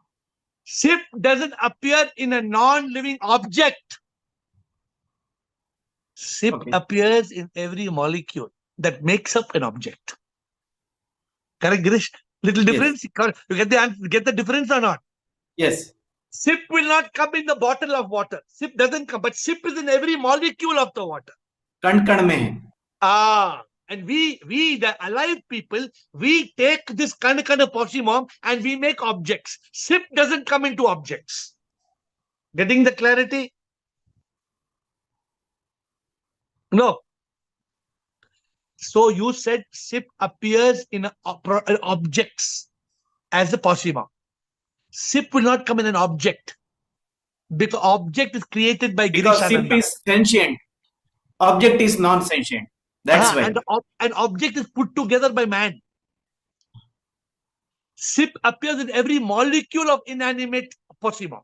SIP doesn't appear in a non-living object. SIP appears in every molecule that makes up an object. Correct, Girish? Little difference? Yes. You get the difference or not? Yes. SIP will not come in the bottle of water. SIP doesn't come, but SIP is in every molecule of the water. Kan mein. And we, the alive people, we take this kind of possimum and we make objects. SIP doesn't come into objects. Getting the clarity? No. So you said SIP appears in objects as a possimum. SIP will not come in an object. Because object is created by Because Girish SIP Ananda. is sentient. Object is non-sentient. That's why. And an object is put together by man. SIP appears in every molecule of inanimate possimum.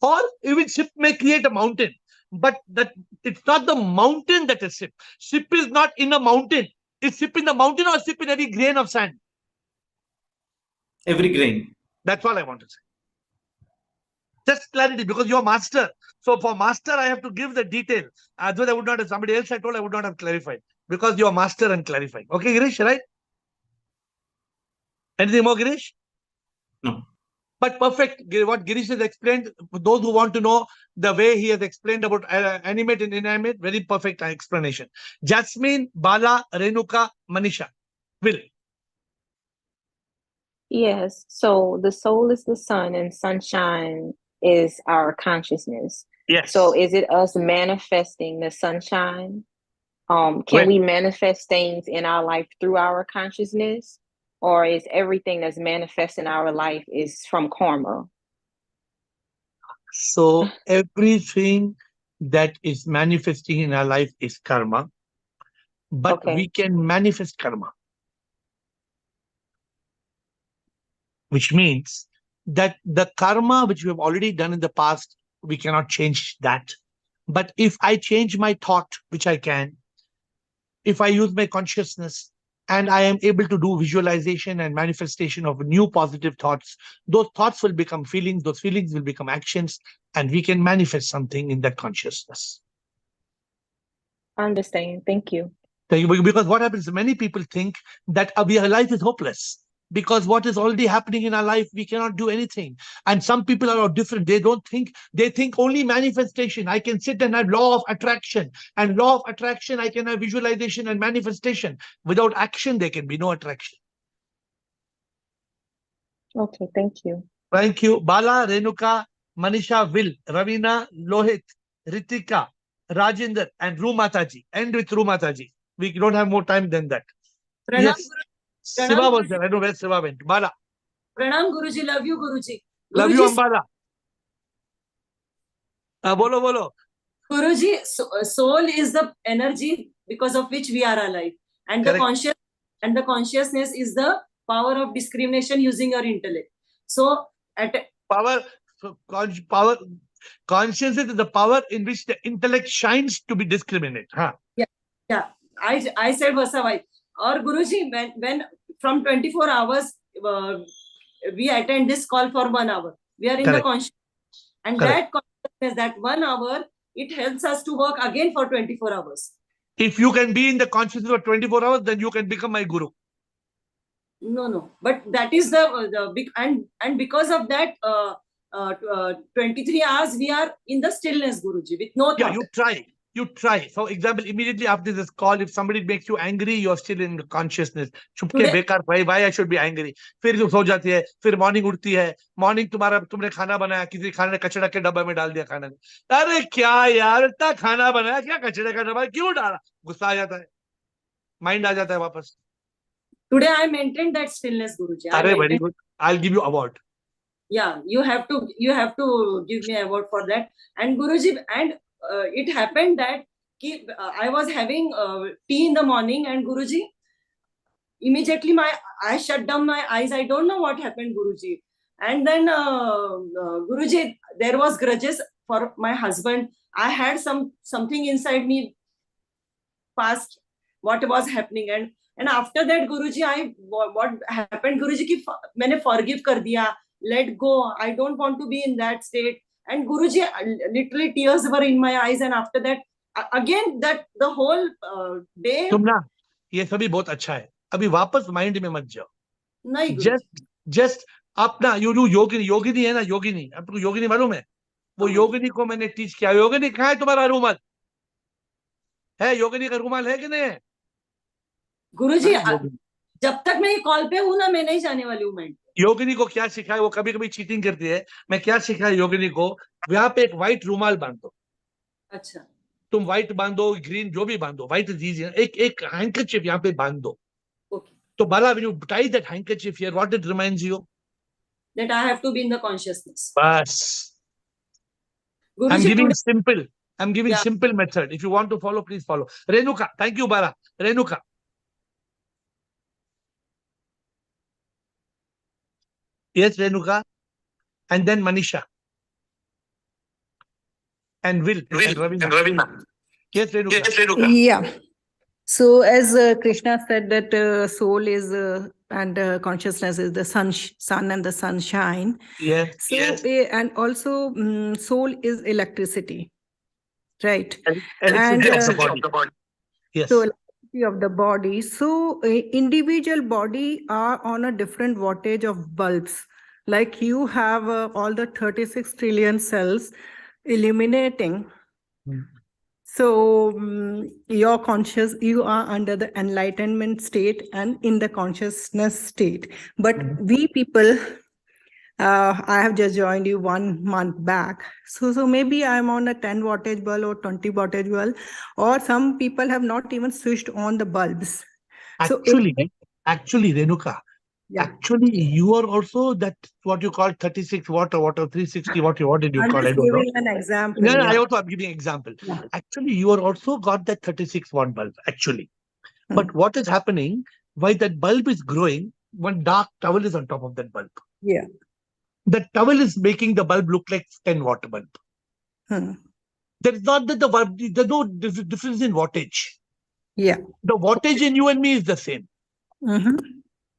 Or even SIP may create a mountain. But that it's not the mountain that is SIP. SIP is not in a mountain. Is SIP in the mountain or SIP in every grain of sand? Every grain. That's all I want to say. Just clarity, because you're master. So for master, I have to give the detail. Otherwise, I would not have, somebody else I told, I would not have clarified. Because you're master and clarifying. Okay, Girish, right? Anything more, Girish? No. But perfect. What Girish has explained, those who want to know the way he has explained about animate and inanimate, very perfect explanation. Jasmine, Bala, Renuka, Manisha. Will. Yes. So the soul is the sun and sunshine is our consciousness. Yes. So is it us manifesting the sunshine? Can we manifest things in our life through our consciousness? Or is everything that's manifest in our life is from karma? So everything that is manifesting in our life is karma. But we can manifest karma. Which means that the karma which we have already done in the past, we cannot change that. But if I change my thought, which I can, if I use my consciousness and I am able to do visualization and manifestation of new positive thoughts, those thoughts will become feelings, those feelings will become actions, and we can manifest something in that consciousness. I understand. Thank you. Because what happens, many people think that our life is hopeless. Because what is already happening in our life, we cannot do anything. And some people are different. They don't think, they think only manifestation. I can sit and have law of attraction. And law of attraction, I can have visualization and manifestation. Without action, there can be no attraction. Okay, thank you. Thank you. Bala, Renuka, Manisha, Will, Ravina, Lohit, Ritika, Rajinder, and Rumataji. End with Rumataji. We don't have more time than that. Pranam, Yes. Pranam, Siva was there. I know where Siva went. Bala. Pranam Guruji, love you Guruji. Love you, Ambala. Bolo, bolo. Guruji, soul is the energy because of which we are alive. And Correct. the consciousness is the power of discrimination using your intellect. So consciousness is the power in which the intellect shines to be discriminate. Huh? Yeah. I said Vasavai. Or Guruji, when from 24 hours, we attend this call for 1 hour. We are in the consciousness. And that consciousness, that 1 hour, it helps us to work again for 24 hours. If you can be in the consciousness for 24 hours, then you can become my guru. No. But that is the big, and because of that, 23 hours, we are in the stillness, Guruji, with no thought. Yeah, you try. For example, immediately after this call, if somebody makes you angry, you're still in consciousness. Chupke bekar, why I should be angry? फिर जो सो जाती है, फिर morning उठती है, morning तुमने खाना बनाया, किसी खाने ने कचड़ा के डब्बे में डाल दिया खाना। अरे क्या यार, इतना खाना बनाया, क्या कचड़े का डब्बा क्यों डाला? गुस्सा आ जाता है, mind आ जाता है वापस। Today I maintained that stillness, Guruji. अरे very good. I'll give you award. Yeah, you have to give me award for that. And Guruji, and it happened that I was having tea in the morning, and Guruji, immediately I shut down my eyes. I don't know what happened, Guruji. And then Guruji, there was grudges for my husband. I had something inside me past what was happening, and after that, Guruji, what happened, Guruji, ki maine forgive kar diya, let go. I don't want to be in that state. And Guruji, literally tears were in my eyes. And after that, again, that the whole day. तुम ना, ये सभी बहुत अच्छा है. अभी वापस mind में मत जाओ. नहीं. Just अपना योगिनी है ना, योगिनी. आपको योगिनी मालूम है? वो योगिनी को मैंने टीच किया. योगिनी कहाँ है तुम्हारा रूमाल? है योगिनी का रुमाल है कि नहीं है? गुरुजी, हाँ, योगिनी। जब तक मैं ये कॉल पे हूं ना, मैं नहीं जाने वाली हूँ माइंड। योगिनी को क्या सिखाया, वो कभी कभी चीटिंग करती है। मैं क्या सिखाया योगिनी को, यहाँ पे एक व्हाइट रुमाल बांध दो। अच्छा, तुम व्हाइट बांधो, ग्रीन, जो भी बांधो, व्हाइट इज इजी। एक हैंकरचिप यहाँ पे बांध दो। ओके, तो बाला, when you tie that handkerchief here, what it reminds you? that I have to be in the consciousness. Bas. I'm Guruji, giving today, simple. I'm giving yeah, simple method. If you want to follow, please follow. Renuka, thank you, Bala. Renuka. Yes, Renuka. And then Manisha. And Will. And Ravina. Yes, Renuka. Yeah. So as Krishna said that soul is and consciousness is the sun and the sunshine. Yes. So and also soul is electricity, right? Electricity of the body. Yes. So electricity of the body. So individual body are on a different wattage of bulbs. Like you have all the 36 trillion cells illuminating. So you're conscious, you are under the enlightenment state and in the consciousness state. But we people, I have just joined you 1 month back. So maybe I'm on a 10 wattage bulb or 20 wattage bulb, or some people have not even switched on the bulbs. Actually, Renuka, actually, you are also that what you call 36 watt or 360 watt. What did you I'm call? just I don't know. giving an example. No, Yeah. I also am giving example. Yeah. Actually, you are also got that 36 watt bulb, actually. But what is happening, why that bulb is growing, one dark towel is on top of that bulb. Yeah. The towel is making the bulb look like 10 watt bulb. There is not that the bulb, there's no difference in wattage. Yeah. The wattage in you and me is the same. Mm-hmm.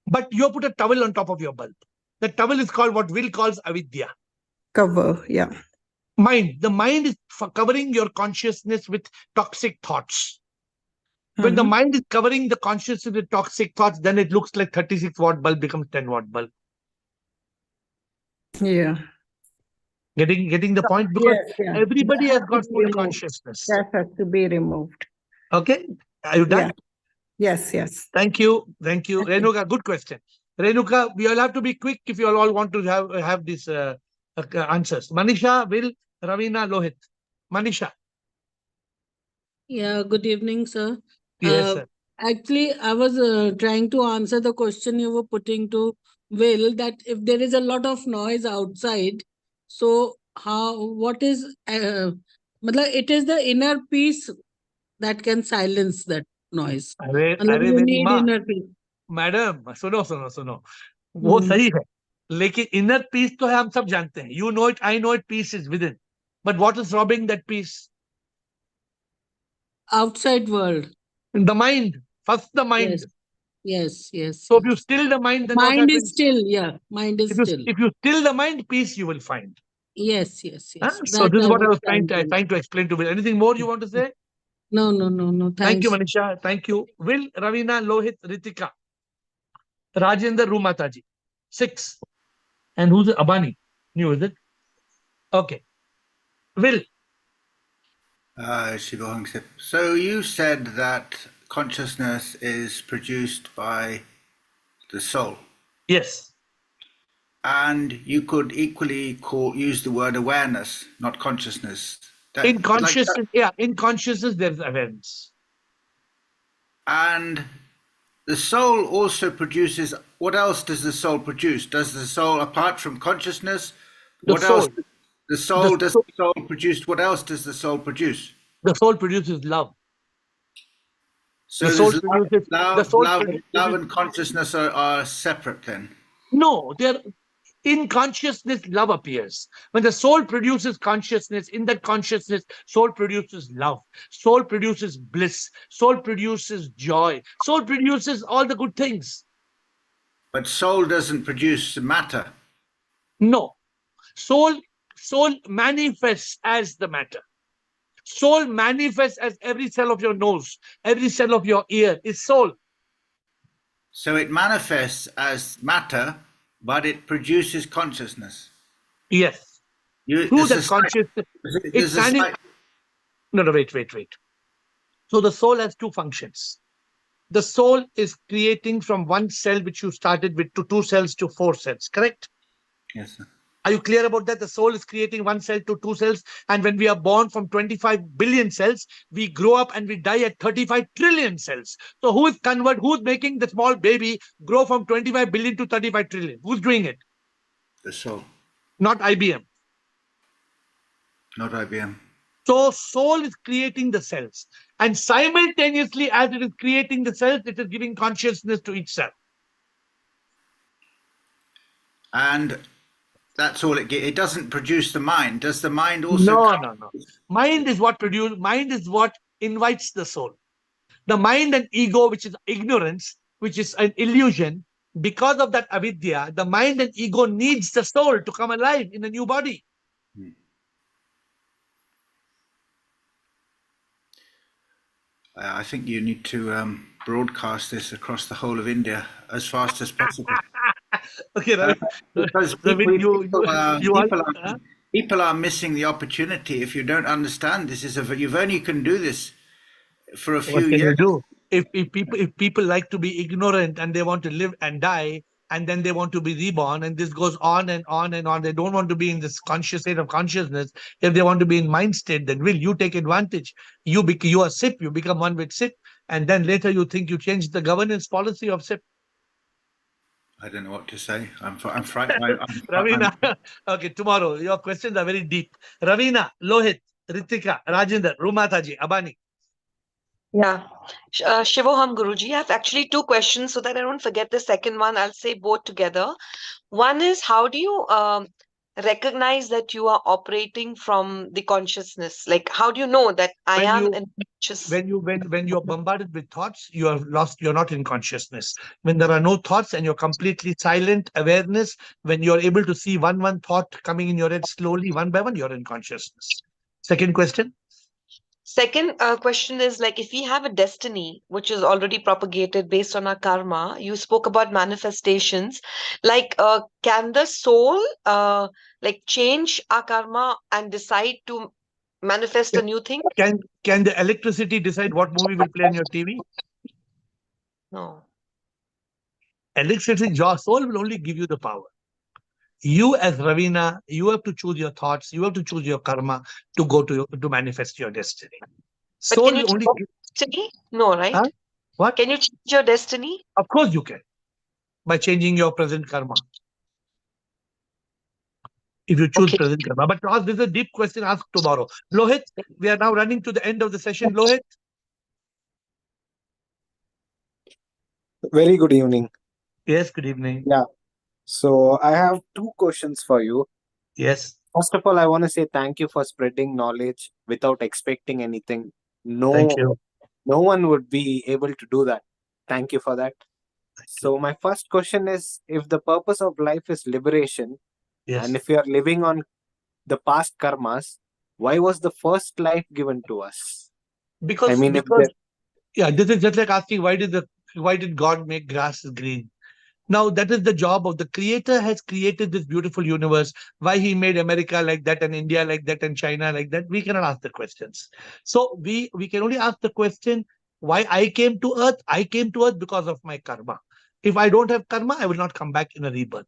But you put a towel on top of your bulb. The towel is called what Will calls avidya. Cover, yeah. Mind. The mind is covering your consciousness with toxic thoughts. When the mind is covering the consciousness with toxic thoughts, then it looks like 36 watt bulb becomes 10 watt bulb. Yeah. Getting the point? Because Yes, everybody has That got has to be full removed. consciousness. That has to be removed. Okay? Are you done? Yeah. Yes. Thank you. Thank you. Renuka, good question. Renuka, we all have to be quick if you all want to have these answers. Manisha, Will, Ravina, Lohit. Manisha. Yeah, good evening, sir. Yes, sir. Actually, I was trying to answer the question you were putting to Will, that if there is a lot of noise outside, so what is, it is the inner peace that can silence that noise. अरे You मेरी need माँ, inner peace. Madam सुनो वो सही है, लेकिन inner peace तो है, हम सब जानते हैं. You know it, I know it, peace is within. But what is robbing that peace? Outside world. The mind. First the mind. Yes. So if you still the mind, then what Mind happens? is still, yeah. Mind is still. If you still the mind, peace you will find. Yes. So this is what I was trying to explain to Will. Anything more you want to say? No. Thank you, Thanks. Manisha. Thank you. Will, Ravina, Lohit, Ritika. Rajendra, Rumataji. 6. And who's it? Abani. New, is it? Okay. Will. Shivahang Sip. So you said that consciousness is produced by the soul. Yes. And you could equally use the word awareness, not consciousness. In consciousness, in consciousness there's awareness. And the soul also produces, what else does the soul produce? Does the soul, apart from consciousness, what else? The soul produce, what else does the soul produce? The soul produces love. So love and consciousness are separate then? No, they're in consciousness, love appears. When the soul produces consciousness, in that consciousness, soul produces love. Soul produces bliss. Soul produces joy. Soul produces all the good things. But soul doesn't produce matter. No. Soul manifests as the matter. Soul manifests as every cell of your nose, every cell of your ear is soul. So it manifests as matter, but it produces consciousness. Yes. Through that consciousness. No, wait. So the soul has two functions. The soul is creating from one cell, which you started with, to 2 cells to 4 cells, correct? Yes, sir. Are you clear about that? The soul is creating 1 cell to 2 cells. And when we are born from 25 billion cells, we grow up and we die at 35 trillion cells. So who's making the small baby grow from 25 billion to 35 trillion? Who's doing it? The soul, Not IBM. not IBM. So soul is creating the cells. And simultaneously, as it is creating the cells, it is giving consciousness to each cell. And that's all it doesn't produce the mind. Does the mind also? No. Mind is what invites the soul. The mind and ego, which is ignorance, which is an illusion, because of that avidya, the mind and ego needs the soul to come alive in a new body. I think you need to broadcast this across the whole of India as fast as possible. Okay, Ravi. Because Ravi, people are missing the opportunity. If you don't understand this, you only can do this for a few What can years. you do? If people like to be ignorant and they want to live and die, and then they want to be reborn, and this goes on and on and on. They don't want to be in this conscious state of consciousness. If they want to be in mind state, then will you take advantage? You are SIP, you become one with SIP, and then later you think you change the governance policy of SIP. I don't know what to say. I'm frightened. Ravina, okay, tomorrow. Your questions are very deep. Ravina, Lohit, Ritika, Rajendra, Rumataji, Abani. Yeah. Shivoham Guruji, I have actually 2 questions so that I don't forget the second one. I'll say both together. One is, how do you recognize that you are operating from the consciousness? Like, how do you know that I am in conscious? When you're bombarded with thoughts, you are lost. You're not in consciousness. When there are no thoughts and you're completely silent, awareness, when you're able to see one thought coming in your head slowly, one by one, you're in consciousness. Second question. Second question is, like, if we have a destiny which is already propagated based on our karma, you spoke about manifestations. Like, can the soul like change our karma and decide to manifest a new thing? Can the electricity decide what movie will play on your TV? No. Electricity, your soul will only give you the power. You as Ravina, you have to choose your thoughts. You have to choose your karma to manifest your destiny. But can you change your destiny? No, right? Huh? What? Can you change your destiny? Of course you can, by changing your present karma. If you choose present karma. But this is a deep question, ask tomorrow. Lohit, we are now running to the end of the session. Lohit. Very good evening. Yes, good evening. Yeah. So I have 2 questions for you. Yes. First of all, I want to say thank you for spreading knowledge without expecting anything. Thank you. No one would be able to do that. Thank you for that. So my first question is, if the purpose of life is liberation, and if we are living on the past karmas, why was the first life given to us? Because this is just like asking why did God make grass green? Now that is the job of the creator. Has created this beautiful universe. Why he made America like that and India like that and China like that, we cannot ask the questions. So we can only ask the question, why I came to earth? I came to earth because of my karma. If I don't have karma, I will not come back in a rebirth.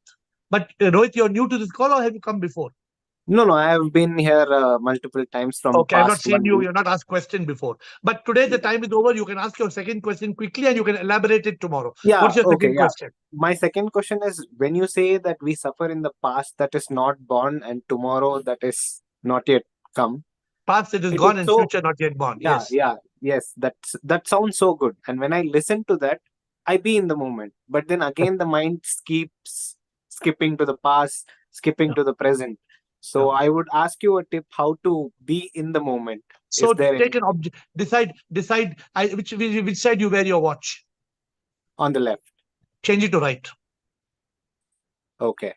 But Rohit, you're new to this call, or have you come before? No, I have been here multiple times from Okay, I've not past seen 1 you. week. You're not asked question before. But today the time is over. You can ask your second question quickly and you can elaborate it tomorrow. Yeah, What's your okay, second question? My second question is, when you say that we suffer in the past that is not born and tomorrow that is not yet come. Past that is gone and future not yet born. Yes. Yes. That sounds so good. And when I listen to that, I be in the moment. But then again, the mind keeps skipping to the past, skipping to the present. So I would ask you a tip how to be in the moment. So take an object. Decide. Which side you wear your watch? On the left. Change it to right. Okay.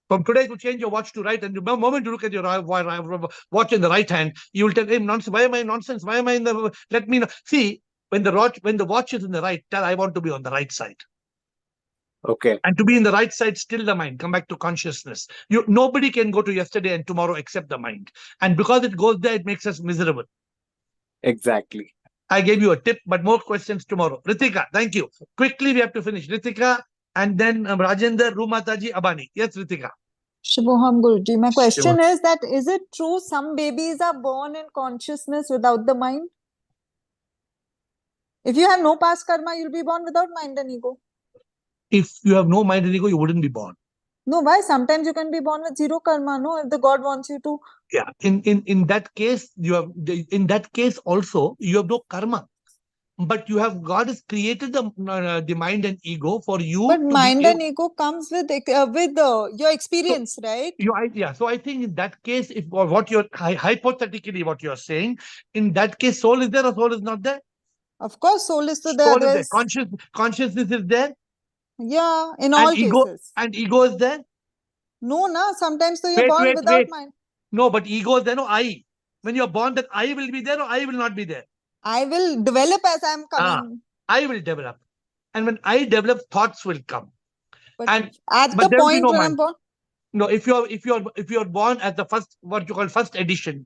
From today, to change your watch to right, and the moment you look at your watch in the right hand, you will tell him, nonsense. Why am I nonsense? Why am I in the? Let me know. See, when the watch is in the right, tell I want to be on the right side. Okay. And to be in the right side, still the mind. Come back to consciousness. Nobody can go to yesterday and tomorrow except the mind. And because it goes there, it makes us miserable. Exactly. I gave you a tip, but more questions tomorrow. Ritika, thank you. Quickly, we have to finish. Ritika and then Rajender, Rumataji, Abani. Yes, Ritika. Shubham Guruji, my question Shubham. is that is it true some babies are born in consciousness without the mind? If you have no past karma, you'll be born without mind and ego. If you have no mind and ego, you wouldn't be born. No, why? Sometimes you can be born with zero karma, no? If the God wants you to. Yeah. In that case, in that case also, you have no karma. But you have, God has created the mind and ego for you But to mind be and ego comes with your experience, right? Yeah. So I think in that case, if or what you're hypothetically what you're saying, in that case, soul is there or soul is not there? Of course, soul is to the Soul is there. others. Consciousness is there. Yeah, in And all cases. And ego is there. No, na. Sometimes so you're born without mind. No, but ego is there. No, I. When you're born, that I will be there or I will not be there. I will develop as I'm coming. I will develop, and when I develop, thoughts will come. But and at but the there will be point no when mind. I'm born. No, if you're born as the first, what you call first edition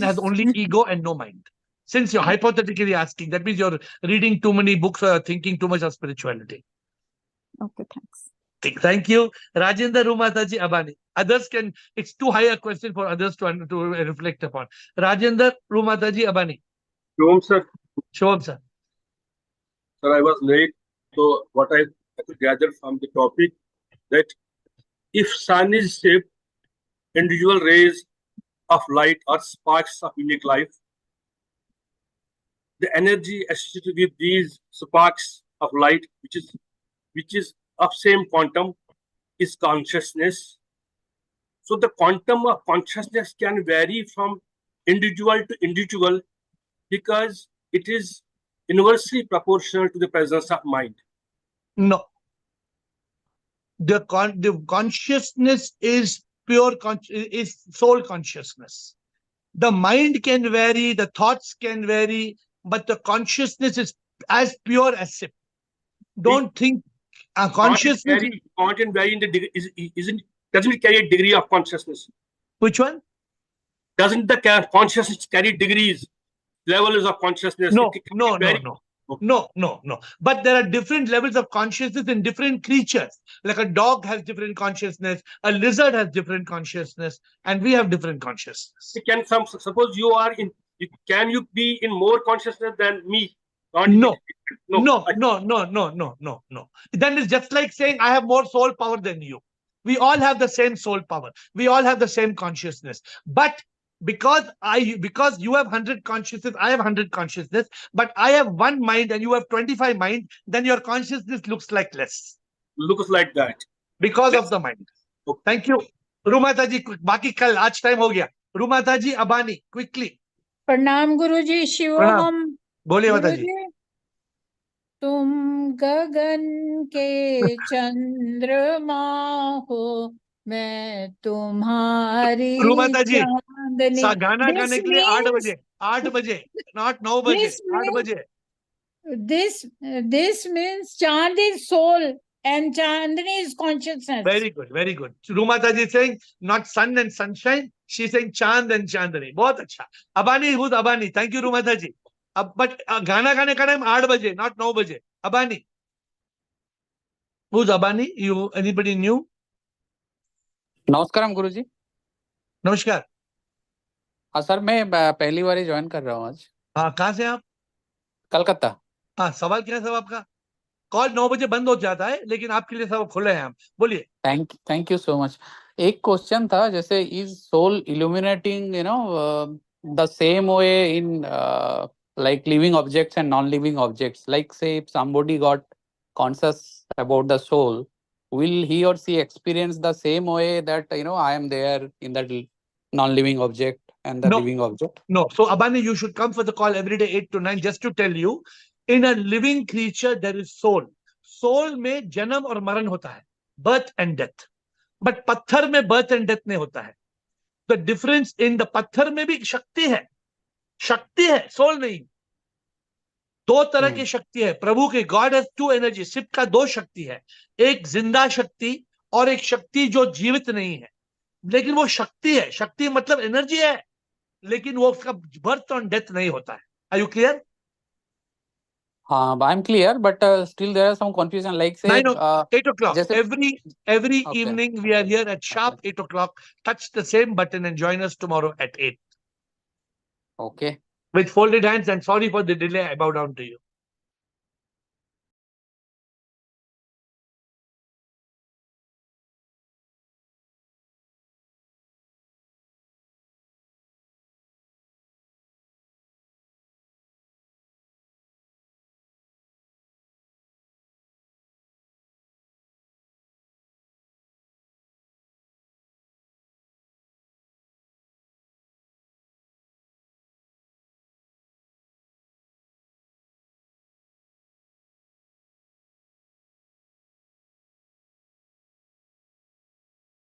has only ego and no mind. Since you're hypothetically asking, that means you're reading too many books or thinking too much of spirituality. Okay, thanks. Thank you. Rajendra, Rumataji, Abani. Others can, it's too high a question for others to reflect upon. Rajendra, Rumataji, Abani. Shubham sir. Shubham sir. Sir, I was late. So what I could gather from the topic that if sun is shaped, individual rays of light are sparks of unique life. The energy associated with these sparks of light, which is of same quantum, is consciousness. So the quantum of consciousness can vary from individual to individual because it is inversely proportional to the presence of mind. No. The consciousness is is soul consciousness. The mind can vary, the thoughts can vary, but the consciousness is as pure as SIP. Don't think consciousness. Can't vary in the degree, doesn't it carry a degree of consciousness? Which one? Doesn't the consciousness carry degrees, levels of consciousness? No. But there are different levels of consciousness in different creatures. Like a dog has different consciousness, a lizard has different consciousness, and we have different consciousness. Suppose you are in, can you be in more consciousness than me? No. Then it's just like saying I have more soul power than you. We all have the same soul power. We all have the same consciousness. But because you have 100 consciousness, I have 100 consciousness, but I have one mind and you have 25 mind, then your consciousness looks like less. Looks like that. Because of the mind. Okay. Thank you. Rumataji, baki kal, aaj time ho gaya. Rumataji, Abani, quickly. प्रणाम गुरुजी शिवोहम बोलिए माताजी तुम गगन के चंद्रमा हो मैं तुम्हारी चांदनी गाना गाने के लिए 8 बजे not 9 बजे 8 बजे this means Chand is soul and Chandani is consciousness. Very good. Rumataji is saying not sun and sunshine, she is saying Chand and Chandani. बहुत अच्छा. Abani, who's Abani? Thank you Rumataji. But गाना गाने का time 8 बजे not 9 बजे. Abani. Who's Abani? You anybody new? नमस्कारम गुरुजी. नमस्कार. हाँ sir, मैं पहली बार ही ज्वाइन कर रहा हूँ आज. हाँ, कहाँ से आप? कलकत्ता. हाँ, सवाल क्या है सब आपका? कॉल 9 बजे बंद हो जाता है, लेकिन आपके लिए सब खुले हैं हम. बोलिए. Thank you so much. एक क्वेश्चन था, जैसे is soul illuminating the same way in like living objects and non-living objects, like say if somebody got conscious about the soul, will he or she experience the same way that I am there in that non-living object and the living object? No. So Abani, you should come for the call every day 8 to 9 just to tell you, in a living creature there is soul. Soul में जन्म और मरण होता है, birth and death. But पत्थर में birth and death नहीं होता है. The difference in the पत्थर में भी शक्ति है, सोल नहीं. 2 तरह की शक्ति है प्रभु के. God has 2 energy. शिव का 2 शक्ति है, एक जिंदा शक्ति और एक शक्ति जो जीवित नहीं है, लेकिन वो शक्ति है. शक्ति मतलब एनर्जी है, लेकिन वो उसका बर्थ और डेथ नहीं होता है. Are you clear? But I'm clear, but still there are some confusion. Like say, 8 o'clock. just Every Okay. evening we are here at sharp 8 o'clock. Touch the same button and join us tomorrow at 8. Okay. With folded hands, and sorry for the delay. I bow down to you.